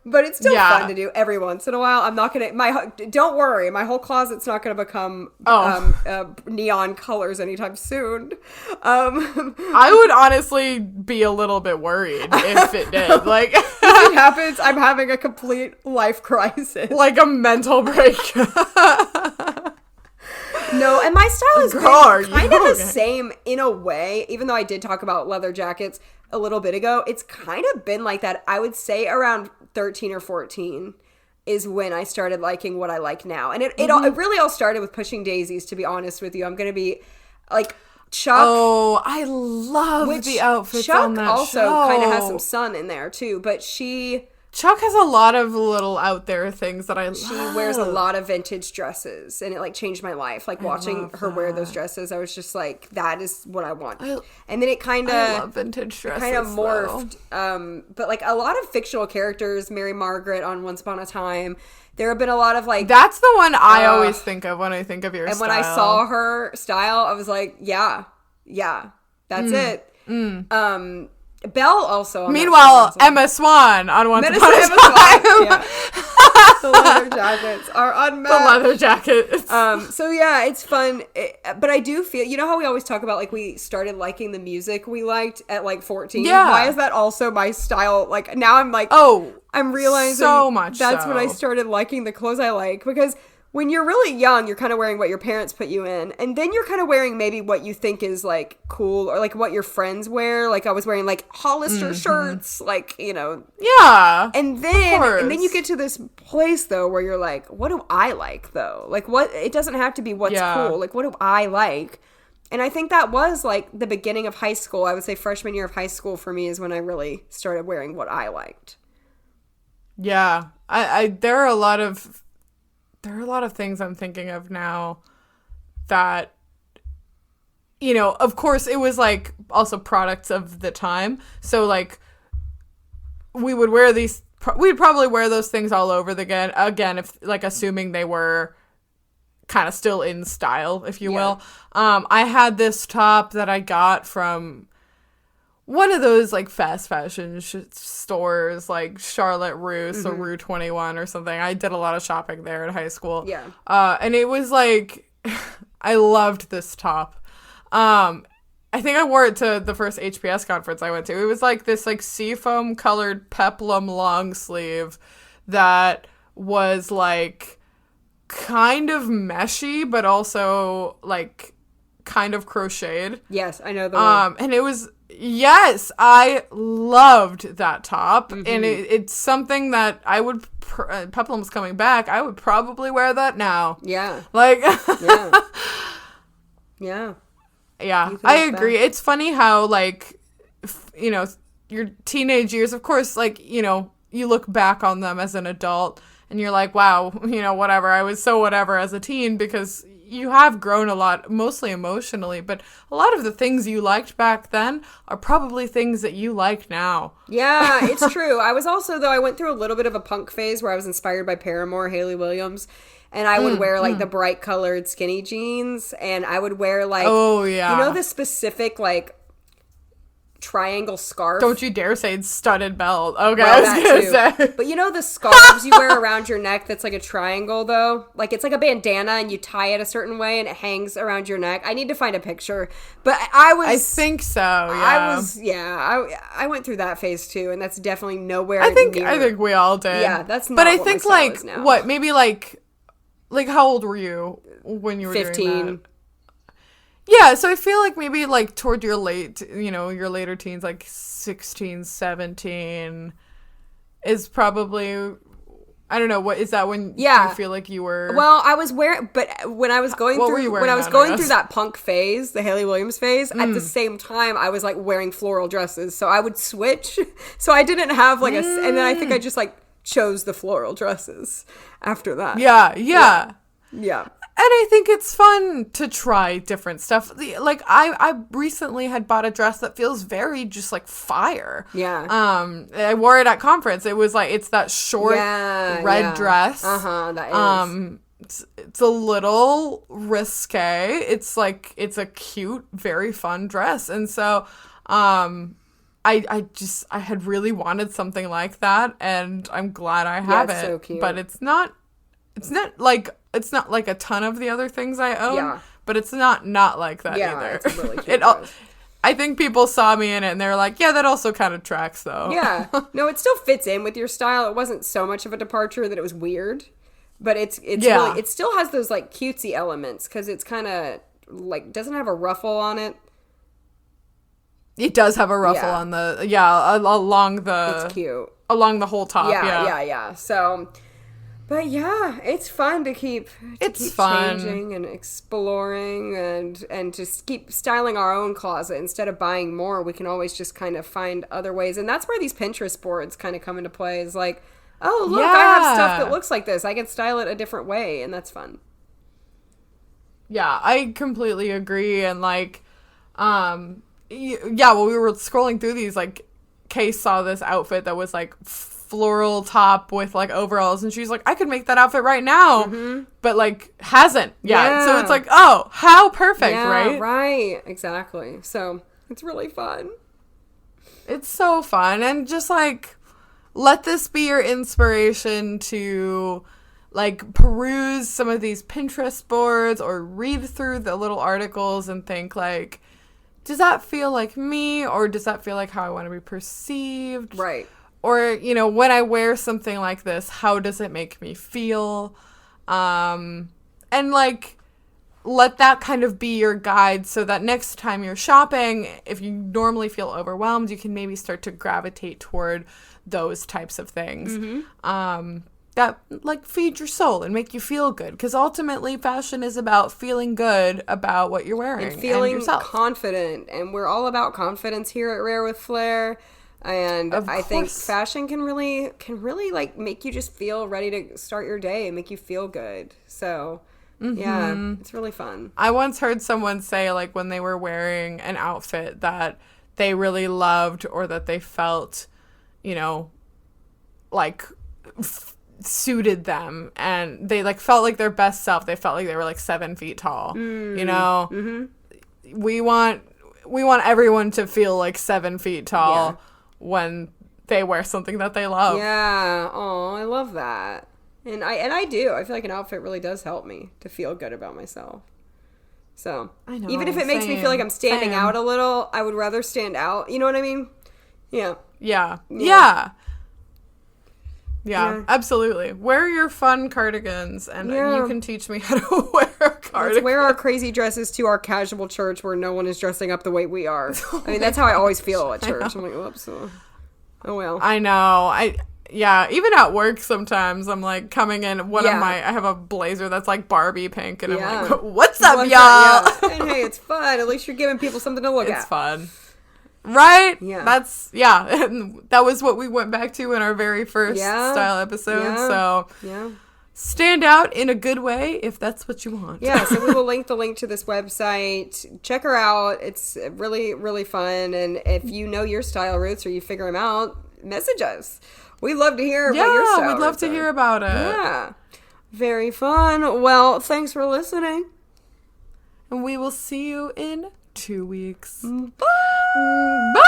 but it's still fun to do every once in a while. I'm not going to, don't worry, my whole closet's not going to become neon colors anytime soon. I would honestly be a little bit worried if it did. Like, if it happens, I'm having a complete life crisis. Like a mental break. No, and my style is kind of the same in a way, even though I did talk about leather jackets a little bit ago. It's kind of been like that. I would say around 13 or 14 is when I started liking what I like now. And it really all started with Pushing Daisies, to be honest with you. I'm going to be like Chuck. Oh, I love the outfits on that also show. Kind of has some sun in there too, but Chuck has a lot of little out there things that I love. She wears a lot of vintage dresses, and it like changed my life. Like watching her wear those dresses, I was just like, that is what I want. And then it kind of, I love vintage dresses, kind of morphed. But like a lot of fictional characters, Mary Margaret on Once Upon a Time. There have been a lot of like, that's the one I always think of when I think of your style. And when I saw her style, I was like, yeah, that's it. Belle also. Meanwhile, Emma Swan on Once Upon a Time. Yeah. The leather jackets are unmatched. The leather jackets. So yeah, it's fun. But I do feel, you know how we always talk about like we started liking the music we liked at like 14? Yeah. Why is that also my style? Like now I'm like, I'm realizing so much that's when I started liking the clothes I like, because when you're really young, you're kind of wearing what your parents put you in. And then you're kind of wearing maybe what you think is like cool, or like what your friends wear. Like I was wearing like Hollister shirts, like, Yeah. And then you get to this place though where you're like, what do I like though? Like it doesn't have to be what's cool. Like what do I like? And I think that was like the beginning of high school. I would say freshman year of high school for me is when I really started wearing what I liked. Yeah. There are a lot of things I'm thinking of now that, of course it was like also products of the time. So like we would wear we'd probably wear those things all over again, if like assuming they were kind of still in style, if you will. I had this top that I got from one of those like fast fashion stores, like Charlotte Russe or Rue 21 or something. I did a lot of shopping there in high school. Yeah. And it was like, I loved this top. I think I wore it to the first HPS conference I went to. It was like this like seafoam colored peplum long sleeve that was like kind of meshy, but also like kind of crocheted. Yes, I know the one. And it was, yes, I loved that top. And it's something that I would, Peplum's coming back, I would probably wear that now. Yeah. Like, yeah. Yeah, I agree. It's funny how, like, your teenage years, of course, like, you look back on them as an adult and you're like, wow, whatever. I was so whatever as a teen because, you have grown a lot, mostly emotionally, but a lot of the things you liked back then are probably things that you like now. Yeah, it's true. I was also, though, I went through a little bit of a punk phase where I was inspired by Paramore, Hayley Williams, and I would wear, like, the bright colored skinny jeans, and I would wear, like, oh, yeah. You know the specific, like, triangle scarf? Don't you dare say studded belt. Okay, Well, I was going to say. But you know the scarves you wear around your neck that's like a triangle, though? Like, it's like a bandana, and you tie it a certain way, and it hangs around your neck. I need to find a picture. But I think so, I went through that phase, too, and that's definitely nowhere I think near. we all did. Yeah, that's not But I what my think, style like, is now. what, maybe, like, how old were you when you were 15. doing that? Yeah, so I feel like maybe, like, toward your your later teens, like 16, 17 is probably, I don't know, what is that when you feel like you were? Well, I was wearing, but when I was going through that punk phase, the Hayley Williams phase, at the same time, I was, like, wearing floral dresses, so I would switch. So I didn't have, like, and then I think I just, like, chose the floral dresses after that. Yeah. And I think it's fun to try different stuff. Like, I recently had bought a dress that feels very just like fire. Yeah. I wore it at conference. It was like, it's that short red dress. That is. It's a little risque. It's like, it's a cute, very fun dress. And so, I had really wanted something like that, and I'm glad I have it. So cute. But it's not like a ton of the other things I own, but it's not like that either. It's a really cute dress. I think people saw me in it and they're like, yeah, that also kind of tracks though. Yeah. No, it still fits in with your style. It wasn't so much of a departure that it was weird, but it's really, it still has those like cutesy elements because it's kind of like, doesn't have a ruffle on it. It does have a ruffle on the, along the, it's cute. Along the whole top. Yeah. So, but yeah, it's fun to keep changing and exploring and just keep styling our own closet. Instead of buying more, we can always just kind of find other ways. And that's where these Pinterest boards kind of come into play, is like, oh, look, I have stuff that looks like this. I can style it a different way, and that's fun. Yeah, I completely agree. And like, when we were scrolling through these, like, Kay saw this outfit that was like floral top with like overalls, and she's like, I could make that outfit right now, but like hasn't yet. So it's like, oh, how perfect, right, exactly. So it's really fun. It's so fun. And just like, let this be your inspiration to like peruse some of these Pinterest boards or read through the little articles and think like, does that feel like me, or does that feel like how I want to be perceived? Right. Or, when I wear something like this, how does it make me feel? And, like, let that kind of be your guide so that next time you're shopping, if you normally feel overwhelmed, you can maybe start to gravitate toward those types of things. That, like, feed your soul and make you feel good. Because ultimately, fashion is about feeling good about what you're wearing and feeling yourself. Confident. And we're all about confidence here at Rare with Flair. And I think fashion can really like make you just feel ready to start your day and make you feel good. So yeah, it's really fun. I once heard someone say, like, when they were wearing an outfit that they really loved or that they felt, like suited them, and they like felt like their best self. They felt like they were like 7 feet tall. We want everyone to feel like 7 feet tall when they wear something that they love. Yeah. Oh, I love that. And I do. I feel like an outfit really does help me to feel good about myself. So, I know, even if it makes me feel like I'm standing out a little, I would rather stand out. You know what I mean? Yeah, absolutely. Wear your fun cardigans, and you can teach me how to wear a cardigan. Let's wear our crazy dresses to our casual church where no one is dressing up the way we are. I mean, that's how I always feel at church. I'm like, whoops. Oh, well. I know. Even at work sometimes I'm like coming in, I have a blazer that's like Barbie pink, and I'm like, what's up, y'all? And hey, it's fun. At least you're giving people something to look at. It's fun. Right? Yeah. And that was what we went back to in our very first style episode. Yeah. stand out in a good way if that's what you want. Yeah, so we will link the link to this website. Check her out. It's really, really fun. And if you know your style roots or you figure them out, message us. We'd love to hear what your style we'd love roots to are. hear about it. Yeah. Very fun. Well, thanks for listening. And we will see you in 2 weeks. Bye. Bye.